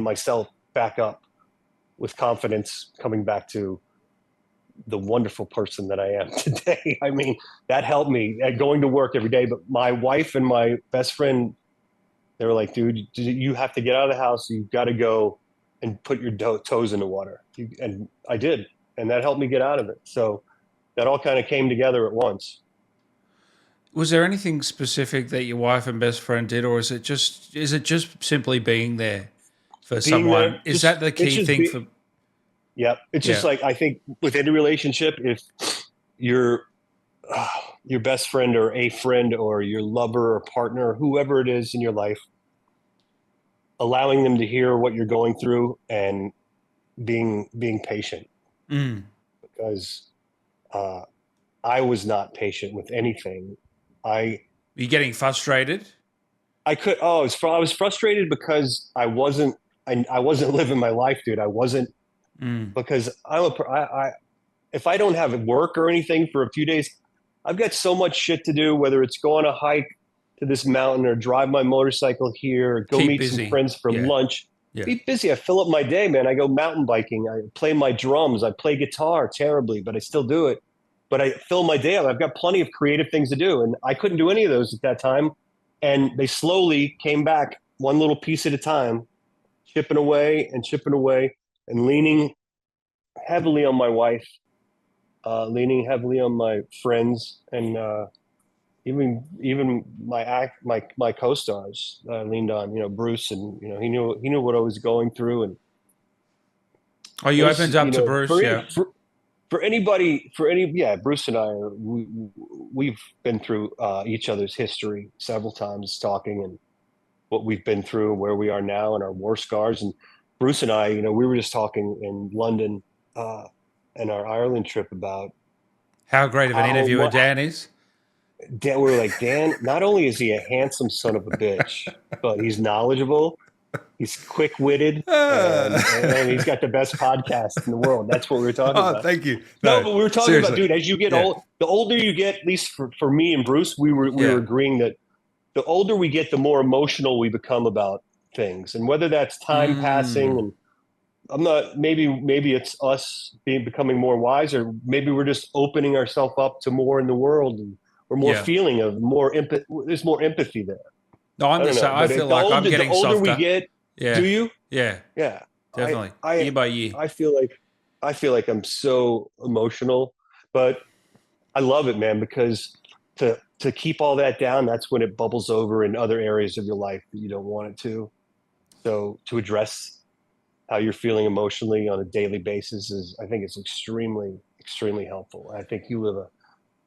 myself back up with confidence, coming back to the wonderful person that I am today. I mean, that helped me at going to work every day. But my wife and my best friend, they were like, dude, you have to get out of the house. You've got to go and put your toes in the water. And I did. And that helped me get out of it. So that all kind of came together at once. Was there anything specific that your wife and best friend did, or is it just simply being there for Being there, someone? Is that the it's key just thing for? yeah. It's just Yeah. like, I think with any relationship, if your uh, your best friend or a friend or your lover or partner, whoever it is in your life, allowing them to hear what you're going through and being patient, Mm. because uh, I was not patient with anything. I You're getting frustrated. I could oh I was frustrated because I wasn't living my life, dude. I wasn't, Mm. because I if I don't have work or anything for a few days, I've got so much shit to do. Whether it's go on a hike to this mountain or drive my motorcycle here, or go Keep meet some busy. friends for Yeah. lunch. Yeah. Be busy. I fill up my day, man. I go mountain biking. I play my drums. I play guitar terribly, but I still do it. But I fill my day up. I've got plenty of creative things to do, and I couldn't do any of those at that time. And they slowly came back, one little piece at a time, chipping away, and leaning heavily on my wife, leaning heavily on my friends, and even my co-stars leaned on, Bruce, and he knew what I was going through. And Oh, you there's opened up to Bruce. Yeah. for anybody, yeah, Bruce and I we've been through each other's history several times talking, and what we've been through, where we are now, and our war scars. And Bruce and I, we were just talking in London and our Ireland trip about How great of an how interviewer much Dan is. Dan. We were like, Dan. Not only is he a handsome son of a bitch, but he's knowledgeable. He's quick-witted, and he's got the best podcast in the world. That's what we were talking Oh, about. thank you. No, but we were talking seriously. about, dude, as you get Yeah. old, the older you get, at least for me and Bruce, we were Yeah. agreeing that the older we get, the more emotional we become about things. And whether that's time passing, and I'm not, maybe it's us becoming more wise, or maybe we're just opening ourselves up to more in the world, and we're more Yeah. feeling of more empathy. There's more empathy there. No, I'm I the don't know. same. I But feel the like I'm older, getting the older softer. we get, Yeah. do you? Yeah, Yeah. definitely. I Year by year. I feel like I'm so emotional, but I love it, man, because to keep all that down, that's when it bubbles over in other areas of your life that you don't want it to. So to address how you're feeling emotionally on a daily basis is, I think, it's extremely, extremely helpful. I think you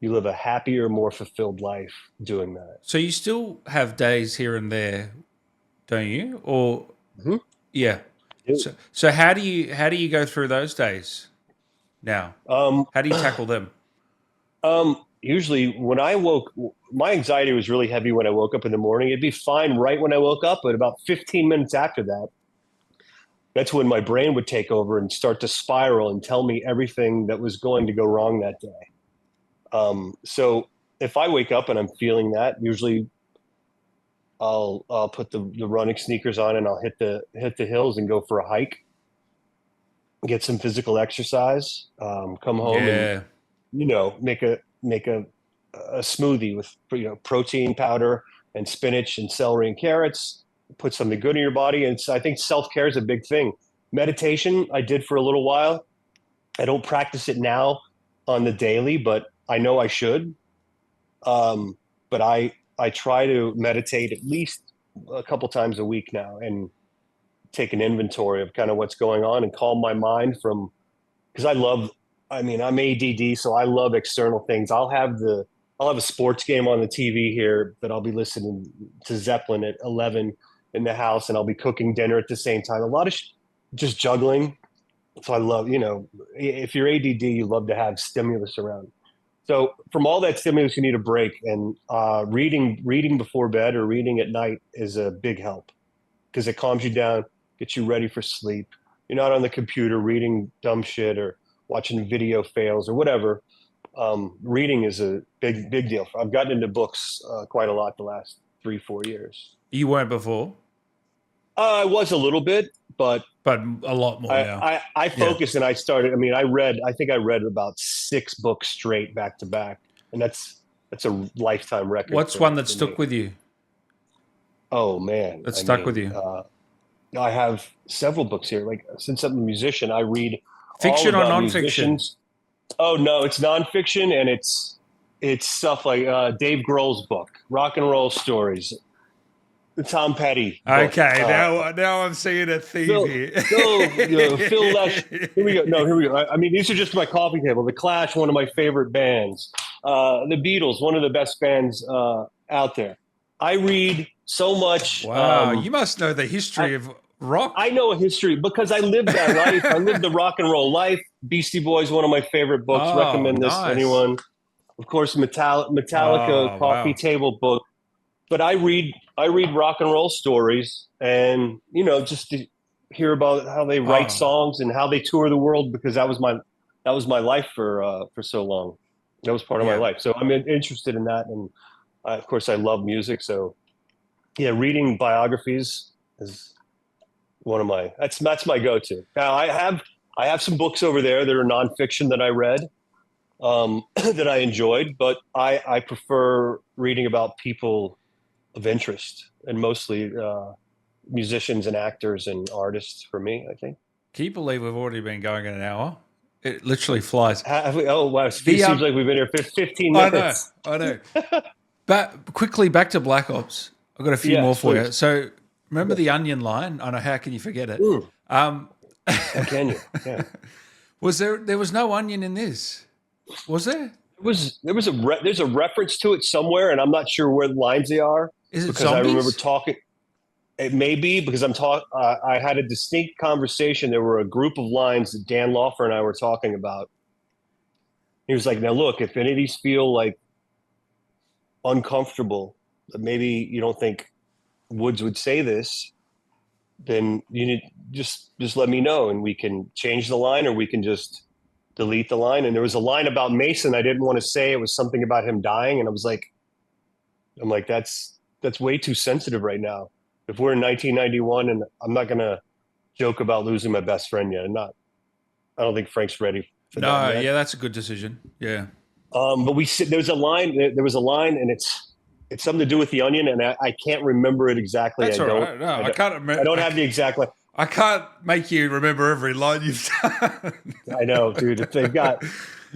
live a happier, more fulfilled life doing that. So you still have days here and there, don't you? Or Mhm. yeah. Yeah. So how do you go through those days now? Um, How do you tackle them? Usually when I woke, my anxiety was really heavy when I woke up in the morning. It'd be fine right when I woke up, but about 15 minutes after that, that's when my brain would take over and start to spiral and tell me everything that was going to go wrong that day. So if I wake up and I'm feeling that, usually I'll put the running sneakers on and I'll hit the hills and go for a hike, get some physical exercise, come home and Yeah. make a smoothie with protein powder and spinach and celery and carrots. Put something good in your body, and I think self-care is a big thing. Meditation I did for a little while. I don't practice it now on the daily, but I know I should. But I try to meditate at least a couple times a week now and take an inventory of kind of what's going on and calm my mind from, because I'm ADD, so I love external things. I'll have a sports game on the TV here, but I'll be listening to Zeppelin at 11 in the house, and I'll be cooking dinner at the same time. A lot of just juggling. So I love, if you're ADD, you love to have stimulus around. So from all that stimulus, you need a break, and reading before bed or reading at night is a big help because it calms you down, gets you ready for sleep. You're not on the computer reading dumb shit or watching video fails or whatever. Reading is a big deal. I've gotten into books quite a lot the last 3-4 years. You weren't before, I was a little bit, but a lot more now. I focused and I started. I think I read about 6 books straight back to back, and that's a lifetime record. What's one that stuck with you? Oh man, That stuck with you? I have several books here. Like, since I'm a musician, I read Fiction all or about nonfiction? musicians. Oh no, it's nonfiction, and it's stuff like Dave Grohl's book, Rock and Roll Stories, the Tom Petty book. Okay, now I'm seeing a theme here. Phil Lesh. Here we go. These are just my coffee table. The Clash, one of my favorite bands. The Beatles, one of the best bands out there. I read so much. Wow, you must know the history of rock. I know a history because I lived that life. I lived the rock and roll life. Beastie Boys, one of my favorite books. Oh, Recommend this to anyone. Of course, Metallica coffee table book. But I read rock and roll stories, and just to hear about how they write songs and how they tour the world, because that was my life for so long. That was part of my life. So I'm interested in that, and of course I love music. So yeah, reading biographies is one of my that's my go-to. Now I have some books over there that are nonfiction that I read that I enjoyed, but I prefer reading about people of interest, and mostly musicians and actors and artists for me, I think. Can you believe we've already been going in an hour? It literally flies. Oh wow, it seems like we've been here for 15 minutes. I know. But quickly back to Black Ops. I've got a few more for you. So remember the Onion line? I know, how can you forget it? How can you? Yeah. There was no onion in this, was there? There's a reference to it somewhere, and I'm not sure where the lines they are. Is it because zombies? I remember talking. It may be because I had a distinct conversation. There were a group of lines that Dan Lawfer and I were talking about. He was like, "Now look, if any of these feel like uncomfortable, maybe you don't think Woods would say this, then you need just let me know, and we can change the line, or we can just delete the line." And there was a line about Mason I didn't want to say. It was something about him dying, and I'm like, that's way too sensitive right now. If we're in 1991, and I'm not gonna joke about losing my best friend yet. I don't think Frank's ready for that No, yet. yeah, that's a good decision. Yeah. But there was a line, and it's something to do with the Onion, and I can't remember it exactly. That's all right. No, I can't remember. I don't have the exact line. I can't make you remember every line you've done. I know, dude. If they've got,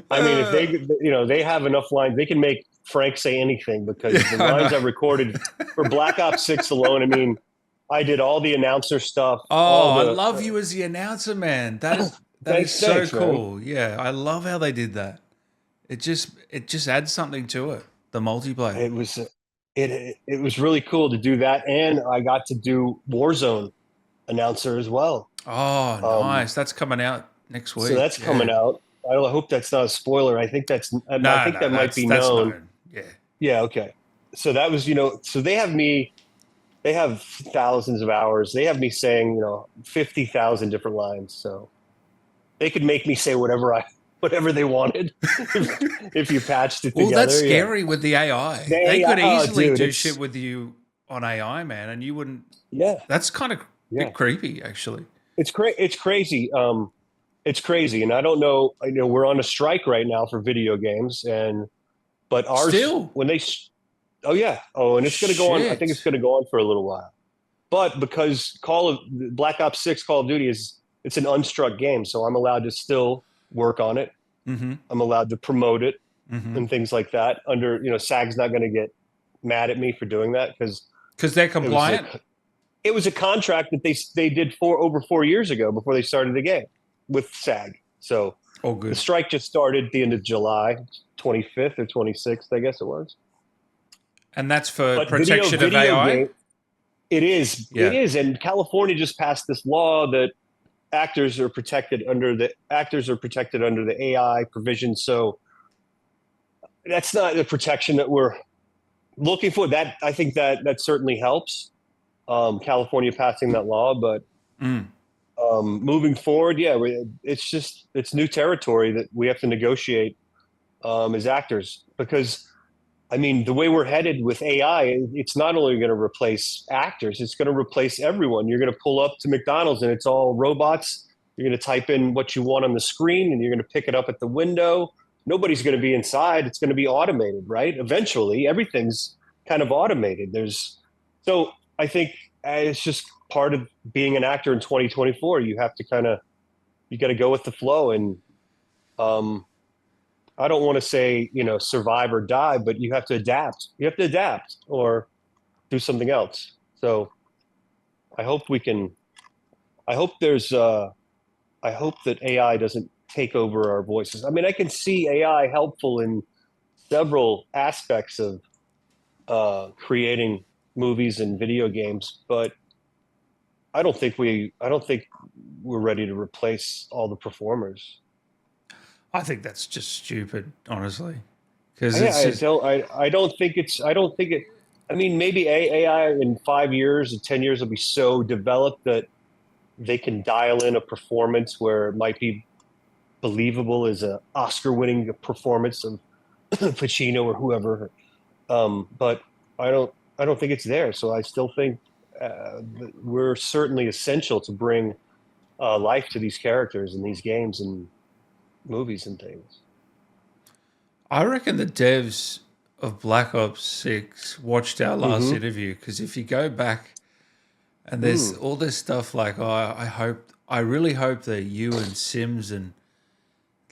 I mean, if they have enough lines, they can make Frank say anything, because the lines I recorded for Black Ops 6 alone, I mean, I did all the announcer stuff. Oh, I love you as the announcer, man. That is Thanks, so cool. Man. Yeah, I love how they did that. It just adds something to it. The multiplayer. It was really cool to do that, and I got to do Warzone announcer as well. Oh, nice. That's coming out next week. So that's coming out. I hope that's not a spoiler. I think that might be known. Yeah. Yeah. Okay. So that was, so they have thousands of hours. They have me saying, 50,000 different lines. So they could make me say whatever they wanted if you patched it together. Well, that's scary with the AI. They could easily do shit with you on AI, man, and you wouldn't. Yeah. That's kind of bit creepy, actually. It's crazy. It's crazy, and I don't know. We're on a strike right now for video games, but ours still when they. Oh yeah. Oh, and it's going to go on. I think it's going to go on for a little while. But because Black Ops 6 Call of Duty it's an unstruck game, so I'm allowed to still work on it. Mm-hmm. I'm allowed to promote it and things like that. Under SAG's not going to get mad at me for doing that because they're compliant. It was a contract that they did over 4 years ago before they started the game with SAG. So good. The strike just started at the end of July, 25th or 26th, I guess it was. And that's for protection of AI? It is. Yeah. It is. And California just passed this law that actors are protected under the AI provision. So that's not the protection that we're looking for. That I think that certainly helps. California passing that law, but moving forward, it's new territory that we have to negotiate as actors, because I mean, the way we're headed with AI, it's not only going to replace actors, it's going to replace everyone. You're going to pull up to McDonald's and it's all robots. You're going to type in what you want on the screen and you're going to pick it up at the window. Nobody's going to be inside. It's going to be automated, right? Eventually, everything's kind of automated. So I think it's just part of being an actor in 2024. You have to you got to go with the flow. And I don't want to say, survive or die, but you have to adapt. You have to adapt or do something else. So I hope that AI doesn't take over our voices. I mean, I can see AI helpful in several aspects of creating movies and video games, but I don't think we're ready to replace all the performers. I think that's just stupid, honestly. Because I don't think it. I mean, maybe AI in 5 years or 10 years will be so developed that they can dial in a performance where it might be believable as an Oscar-winning performance of Pacino or whoever. But I don't think it's there. So I still think we're certainly essential to bring life to these characters in these games and movies and things. I reckon the devs of Black Ops 6 watched our last interview, because if you go back and there's all this stuff like, I really hope that you and Sims and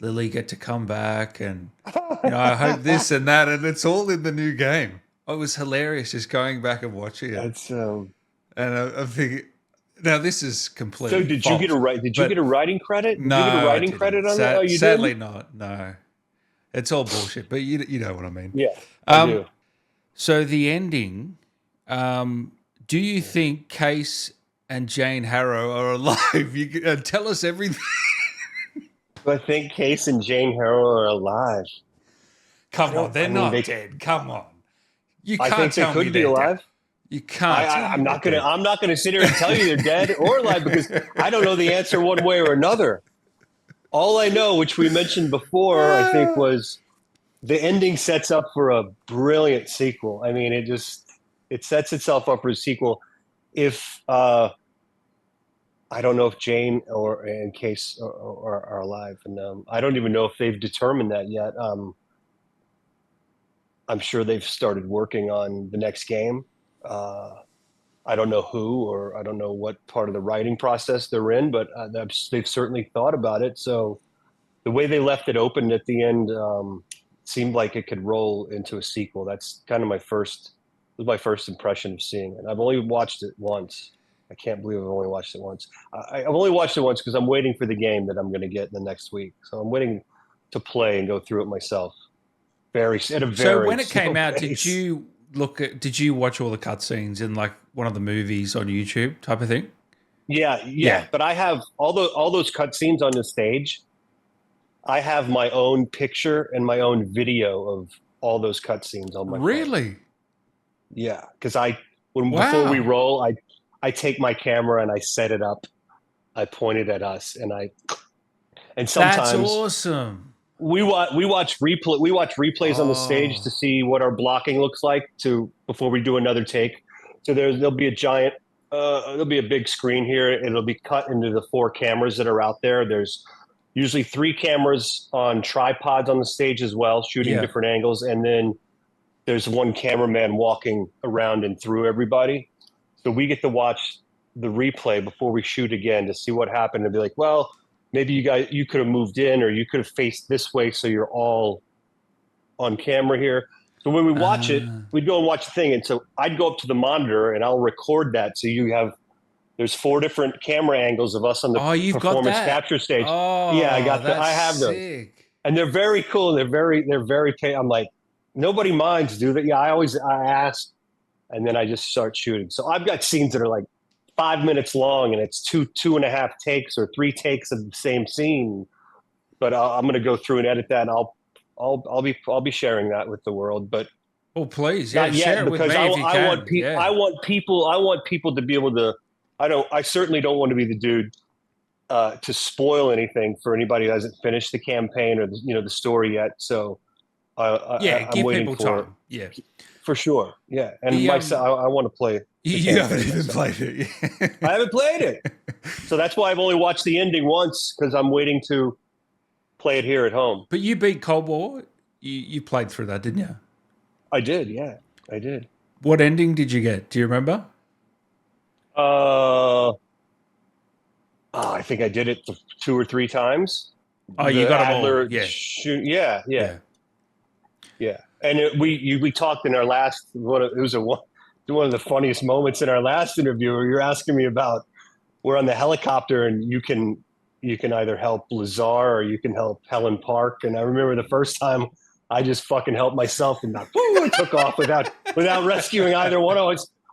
Lily get to come back, and I hope this and that, and it's all in the new game. It was hilarious just going back and watching it. That's and I'm thinking, now this is completely. So did you get a writing credit? No, did you get a writing credit on that? Oh, you sadly didn't? not. No, it's all bullshit. But you know what I mean. Yeah, I do. So the ending. Do you think Case and Jane Harrow are alive? You can, tell us everything. I think Case and Jane Harrow are alive. Come on, they're I mean, not dead. Come on, you I can't think they tell me could be they're alive. dead. You can't tell me I'm not they're gonna. dead. I'm not gonna sit here and tell you they're dead or alive because I don't know the answer one way or another. All I know, which we mentioned before, I think was the ending sets up for a brilliant sequel. I mean, it sets itself up for a sequel. If I don't know if Jane or in Case are alive, and I don't even know if they've determined that yet. I'm sure they've started working on the next game. I don't know who, or I don't know what part of the writing process they're in, but they've certainly thought about it. So the way they left it open at the end seemed like it could roll into a sequel. That's kind of my first impression of seeing it. I've only watched it once. I can't believe I've only watched it once. I've only watched it once because I'm waiting for the game that I'm going to get in the next week. So I'm waiting to play and go through it myself. So when it came slow out, pace. did you watch all the cutscenes in like one of the movies on YouTube type of thing? Yeah. Yeah. But I have all those cutscenes on the stage. I have my own picture and my own video of all those cutscenes on my phone. Really? Yeah, because before we Wow. roll, I take my camera and I set it up. I point it at us, and That's sometimes awesome. we watch replays on the stage to Oh, see what our blocking looks like before we do another take. So there'll be a giant there'll be a big screen here. It'll be cut into the 4 cameras that are out there. There's usually 3 cameras on tripods on the stage as well, shooting yeah. different angles, and then there's one cameraman walking around and through everybody. So we get to watch the replay before we shoot again to see what happened and be like, well, maybe you could have moved in or you could have faced this way so you're all on camera here. So when we watch it, we'd go and watch the thing. And so I'd go up to the monitor and I'll record that. So there's 4 different camera angles of us on the You've got performance that. capture stage. Oh, Yeah, that's I have those. sick. And they're very cool. They're very, I'm like, nobody minds, do they? Yeah, I ask, and then I just start shooting. So I've got scenes that are like 5 minutes long, and it's 2.5 takes or 3 takes of the same scene. But I'm going to go through and edit that, and I'll be sharing that with the world. But Oh, please, not yet, share it with because me if you can. I want people to be able to. I certainly don't want to be the dude to spoil anything for anybody who hasn't finished the campaign or the story yet. So I'm give waiting people for time. Yeah. for sure. Yeah, and The, myself, I want to play. You haven't even played it. I haven't played it, so that's why I've only watched the ending once because I'm waiting to play it here at home. But you beat Cold War. You played through that, didn't you? I did, yeah, I did. What ending did you get? Do you remember? I think I did it 2 or 3 times. Oh, you got them all. Yeah. Yeah. And we talked in our last one. It was one of the funniest moments in our last interview where you're asking me about we're on the helicopter and you can either help Lazar or you can help Helen Park. And I remember the first time I just fucking helped myself and I took off without rescuing either one. I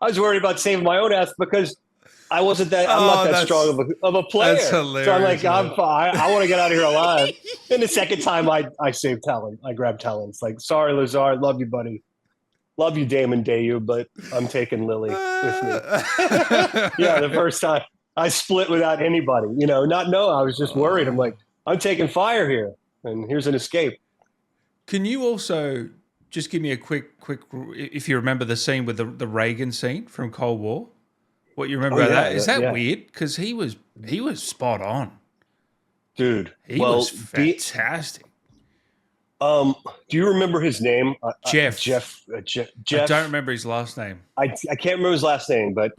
was worried about saving my own ass because I'm not that strong of a player. That's hilarious. So I'm like, I'm fine. I want to get out of here alive. And the second time I saved Helen. I grabbed Helen. It's like, sorry, Lazar. Love you, buddy. Love you, Damon Dayu, but I'm taking Lily with me. Yeah, the first time I split without anybody. I was just worried. I'm like, I'm taking fire here. And here's an escape. Can you also just give me a quick, if you remember the scene with the Reagan scene from Cold War? What you remember about that? Is that weird? Because he was spot on. Dude. He was fantastic. Do you remember his name? Jeff. Jeff. I don't remember his last name. I can't remember his last name, but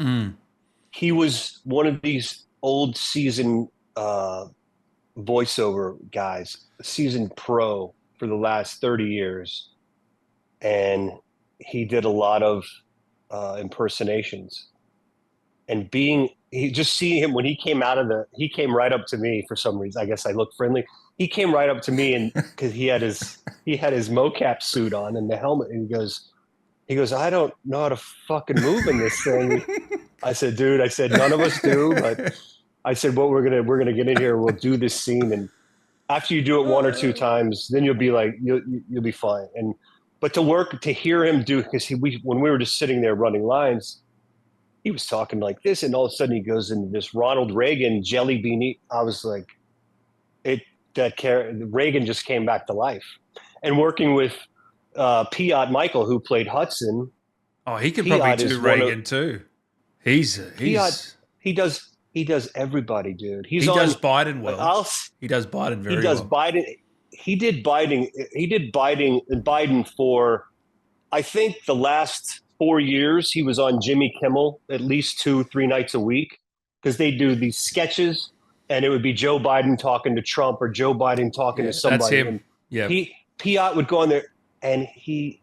he was one of these old season voiceover guys, seasoned pro for the last 30 years. And he did a lot of impersonations. And seeing him when he came right up to me for some reason. I guess I looked friendly. He came right up to me and because he had his mocap suit on and the helmet, and He goes, I don't know how to fucking move in this thing. I said, dude, I said, none of us do, but I said, what we're gonna get in here. We'll do this scene, and after you do it one or two times, then you'll be like, you'll be fine. And but to hear him do, because when we were just sitting there running lines, he was talking like this, and all of a sudden he goes into this Ronald Reagan jelly bean. I was like, Reagan just came back to life. And working with Piot Michael, who played Hudson. Oh, he could probably do Reagan too. He's Piot, he does everybody, dude. He does Biden well. He does Biden very well. He does well. Biden. He did Biden for, I think, the last 4 years. He was on Jimmy Kimmel at least 2-3 nights a week, because they do these sketches, and it would be Joe Biden talking to Trump or Joe Biden talking to somebody. That's him. And yeah. Piot would go on there, and he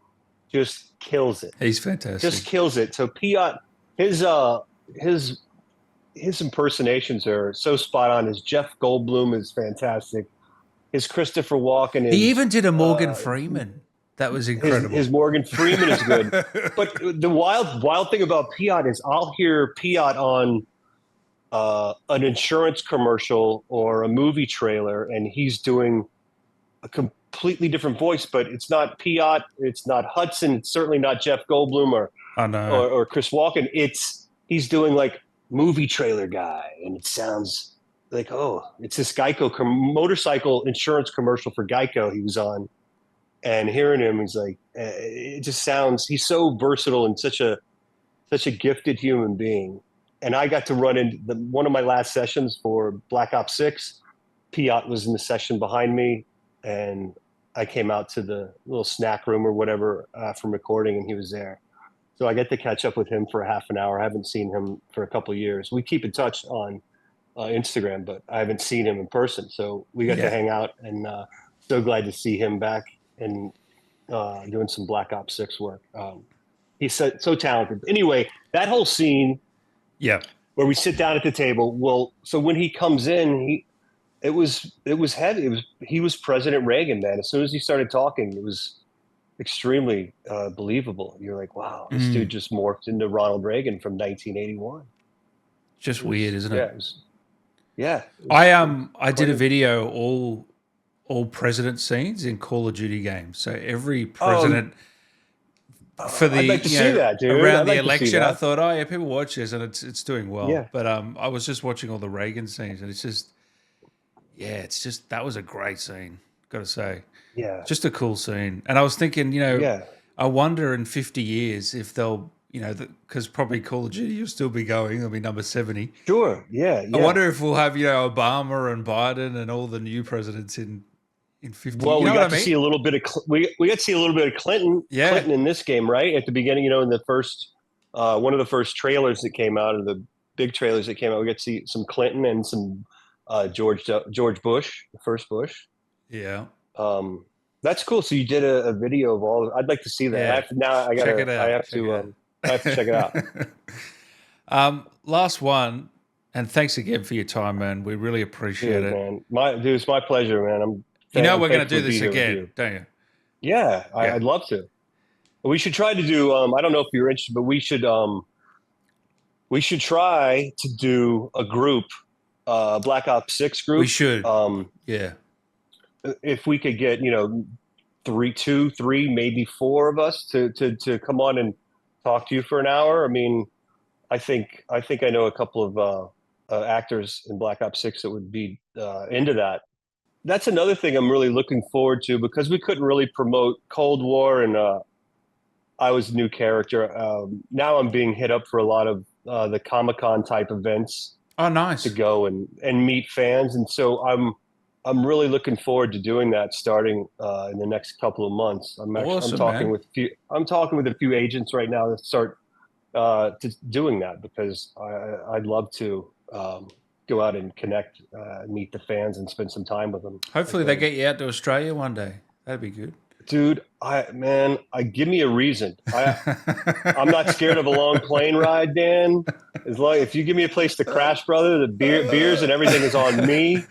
just kills it. He's fantastic. Just kills it. So Piot, his impersonations are so spot on. His Jeff Goldblum is fantastic. His Christopher Walken. He even did a Morgan Freeman. That was incredible. His Morgan Freeman is good. But the wild thing about Piot is I'll hear Piot on an insurance commercial or a movie trailer, and he's doing a completely different voice, but it's not Piot, it's not Hudson, it's certainly not Jeff Goldblum or Chris Walken. He's doing like movie trailer guy, and it sounds like, oh, it's this Geico motorcycle insurance commercial for Geico he was on, and hearing him, he's like, it just sounds, he's so versatile and such a gifted human being. And I got to run into one of my last sessions for Black Ops 6. Piot was in the session behind me, and I came out to the little snack room or whatever from recording, and he was there. So I get to catch up with him for a half an hour. I haven't seen him for a couple of years. We keep in touch on Instagram, but I haven't seen him in person. So we got to hang out, and so glad to see him back and doing some Black Ops 6 work. He's so talented. Anyway, that whole scene, where we sit down at the table. Well, so when he comes in, it was heavy. He was President Reagan, man. As soon as he started talking, it was extremely believable. You're like, wow, this dude just morphed into Ronald Reagan from 1981. Just weird, isn't it? Yeah. I did a video all president scenes in Call of Duty games. So every president for the I'd like to see that, dude. around the election, I thought, oh yeah, people watch this and it's doing well. Yeah. But I was just watching all the Reagan scenes, and it's just that was a great scene, got to say. Yeah. Just a cool scene. And I was thinking, I wonder in 50 years if they'll, because probably Call of Duty will still be going. It'll be number 70. Sure. Yeah. I wonder if we'll have, Obama and Biden and all the new presidents in 50. Well, we got to see a little bit of we got to see a little bit of Clinton in this game, right? At the beginning, in the first one of the first trailers that came out, or the big trailers that came out, we got to see some Clinton and some George Bush, the first Bush. Yeah. That's cool. So you did a video of all. I'd like to see that. Yeah. I have to check it out. Last one, and thanks again for your time, man. We really appreciate it, man. It's my pleasure, man. We're going to do this again, don't you? Yeah, I'd love to. We should try to do. I don't know if you're interested, but we should try to do a group, Black Ops 6 group. We should. If we could get 3, maybe 4 of us to come on and talk to you for an hour. I mean, I think I know a couple of actors in Black Ops 6 that would be into that. That's another thing I'm really looking forward to, because we couldn't really promote Cold War, and I was a new character. Now I'm being hit up for a lot of the Comic-Con type events. Oh, nice. To go and meet fans, and so I'm really looking forward to doing that starting in the next couple of months. I'm talking with a few agents right now to start doing that, because I'd love to go out and connect, meet the fans, and spend some time with them. Hopefully they get you out to Australia one day. That'd be good. Dude, give me a reason. I'm not scared of a long plane ride, Dan. If you give me a place to crash, brother, the beers and everything is on me.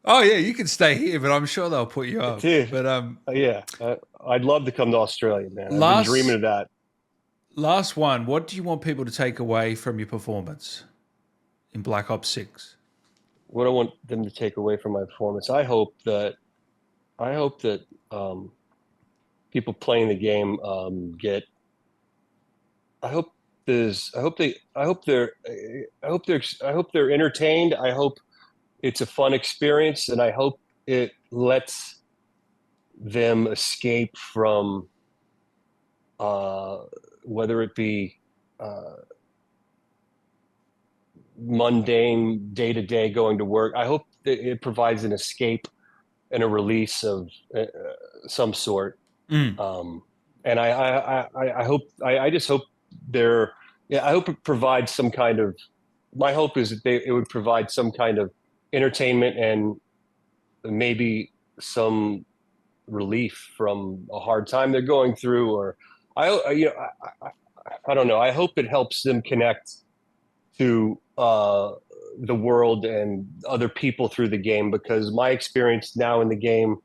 Oh yeah, you can stay here, but I'm sure they'll put you up. Dude, But yeah, I'd love to come to Australia, man. I've been dreaming last of that. last one. What do you want people to take away from your performance in Black Ops 6? What I want them to take away from my performance, I hope that um, people playing the game get. I hope there's. I hope they. I hope they're. I hope they're. I hope they're entertained. I hope it's a fun experience, and I hope it lets them escape from uh, whether it be uh, mundane day to day going to work. I hope that it provides an escape and a release of some sort. Mm. Um, and I hope, I just hope they're, yeah, I hope it provides some kind of, my hope is that it would provide some kind of entertainment and maybe some relief from a hard time they're going through, or I don't know. I hope it helps them connect to the world and other people through the game, because my experience now in the game,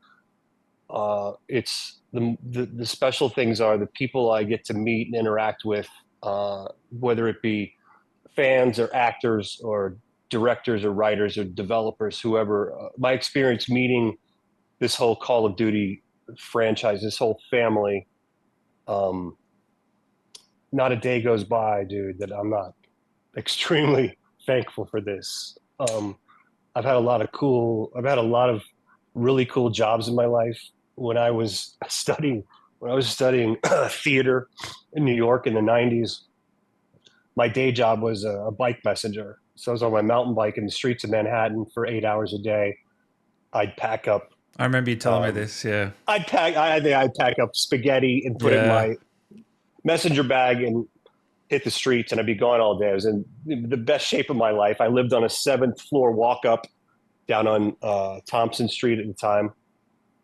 it's the special things are the people I get to meet and interact with, whether it be fans or actors or directors or writers or developers, whoever. My experience meeting this whole Call of Duty franchise, this whole family. Um, Not a day goes by, dude, that I'm not extremely thankful for this. I've had a lot of really cool jobs in my life. When I was studying, when I was studying theater in New York in the '90s, my day job was a bike messenger. So I was on my mountain bike in the streets of Manhattan for 8 hours a day. I'd pack up, I remember you telling me um, this. Yeah, I'd pack up spaghetti and put it in yeah. my messenger bag and hit the streets, and I'd be gone all day. I was in the best shape of my life. I lived on a seventh floor walk up down on Thompson Street at the time.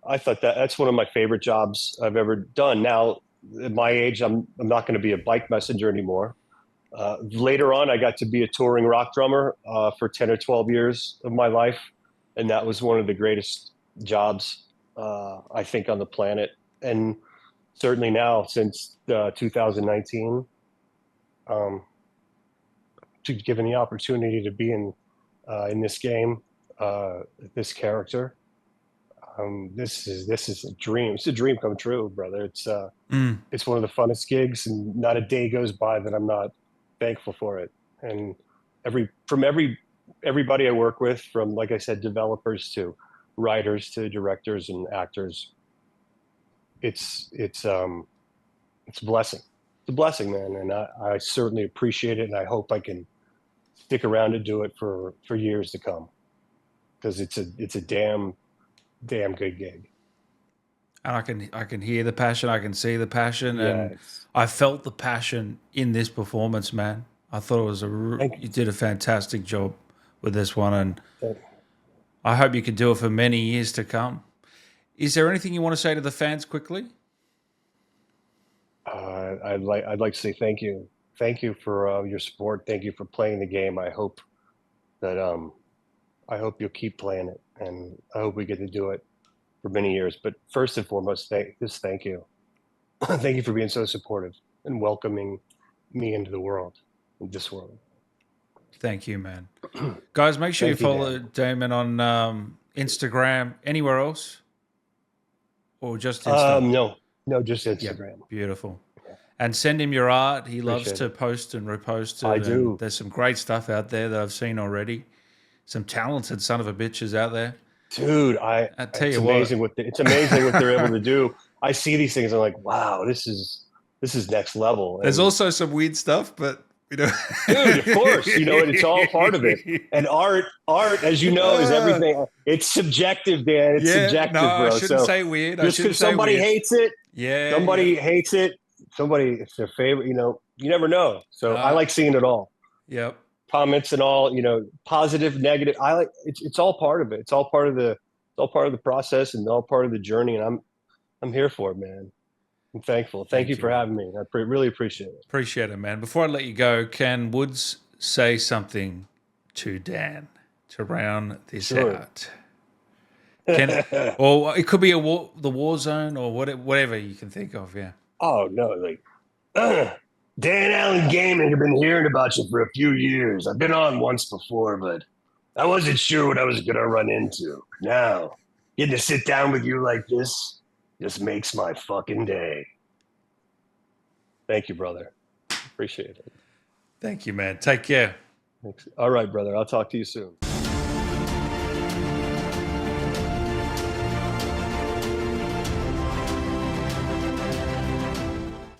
I thought that's one of my favorite jobs I've ever done. Now, at my age, I'm not going to be a bike messenger anymore. Later on, I got to be a touring rock drummer for 10 or 12 years of my life, and that was one of the greatest jobs I think on the planet. And certainly now, since 2019, um, to given the opportunity to be in this game, this character. This is a dream. It's a dream come true, brother. Mm. It's one of the funnest gigs, and not a day goes by that I'm not thankful for it. And everybody I work with, from, like I said, developers to writers to directors and actors, it's a blessing. It's a blessing, man, and I certainly appreciate it, and I hope I can stick around and do it for years to come, because it's a damn good gig. And I can hear the passion. I can see the passion, Yeah, and I felt the passion in this performance, man. I thought it was thank you did a fantastic job with this one, and you. I hope you can do it for many years to come. Is there anything you want to say to the fans quickly? I'd like to say thank you for your support. Thank you for playing the game. That I hope you'll keep playing it, and I hope we get to do it for many years. But first and foremost, thank you, thank you for being so supportive and welcoming me into the world, this world. Thank you, man. Guys, make sure you Thank you, follow Dan. Damon on Instagram. Anywhere else, or just Insta? No, no, just Yep, Instagram. beautiful. And send him your art. He loves Appreciate to it. post and repost I it, and do, there's some great stuff out there that I've seen already. Some talented son of a bitches out there. dude. I tell you what, It's amazing what they're able to do. I see these things. I'm like, wow, this is next level. there's And also some weird stuff, but you know, dude, of course, it's all part of it. And art, as you know, is Ah, everything. It's subjective, Dan. It's yeah, no, subjective, I bro. shouldn't So say weird. I just shouldn't because say somebody weird. hates it, Yeah, yeah. somebody hates it, somebody it's their favorite. You never know. So I No, like seeing it all. yep. Comments and all, positive, negative. I like it's all part of it. It's all part of the process and all part of the journey. And I'm here for it, man. I'm thankful. Thank you Thank you, for man. having me. Really appreciate it. Appreciate it, man. Before I let you go, can Woods say something to Dan to round this Sure. out? Or it could be the war zone, or whatever you can think of. Yeah. Oh no, like Dan Allen Gaming. I've been hearing about you for a few years. I've been on once before, but I wasn't sure what I was gonna run into. Now, getting to sit down with you like this just makes my fucking day. Thank you, brother. Appreciate it. Thank you, man. Take care. Thanks. All right, brother. I'll talk to you soon.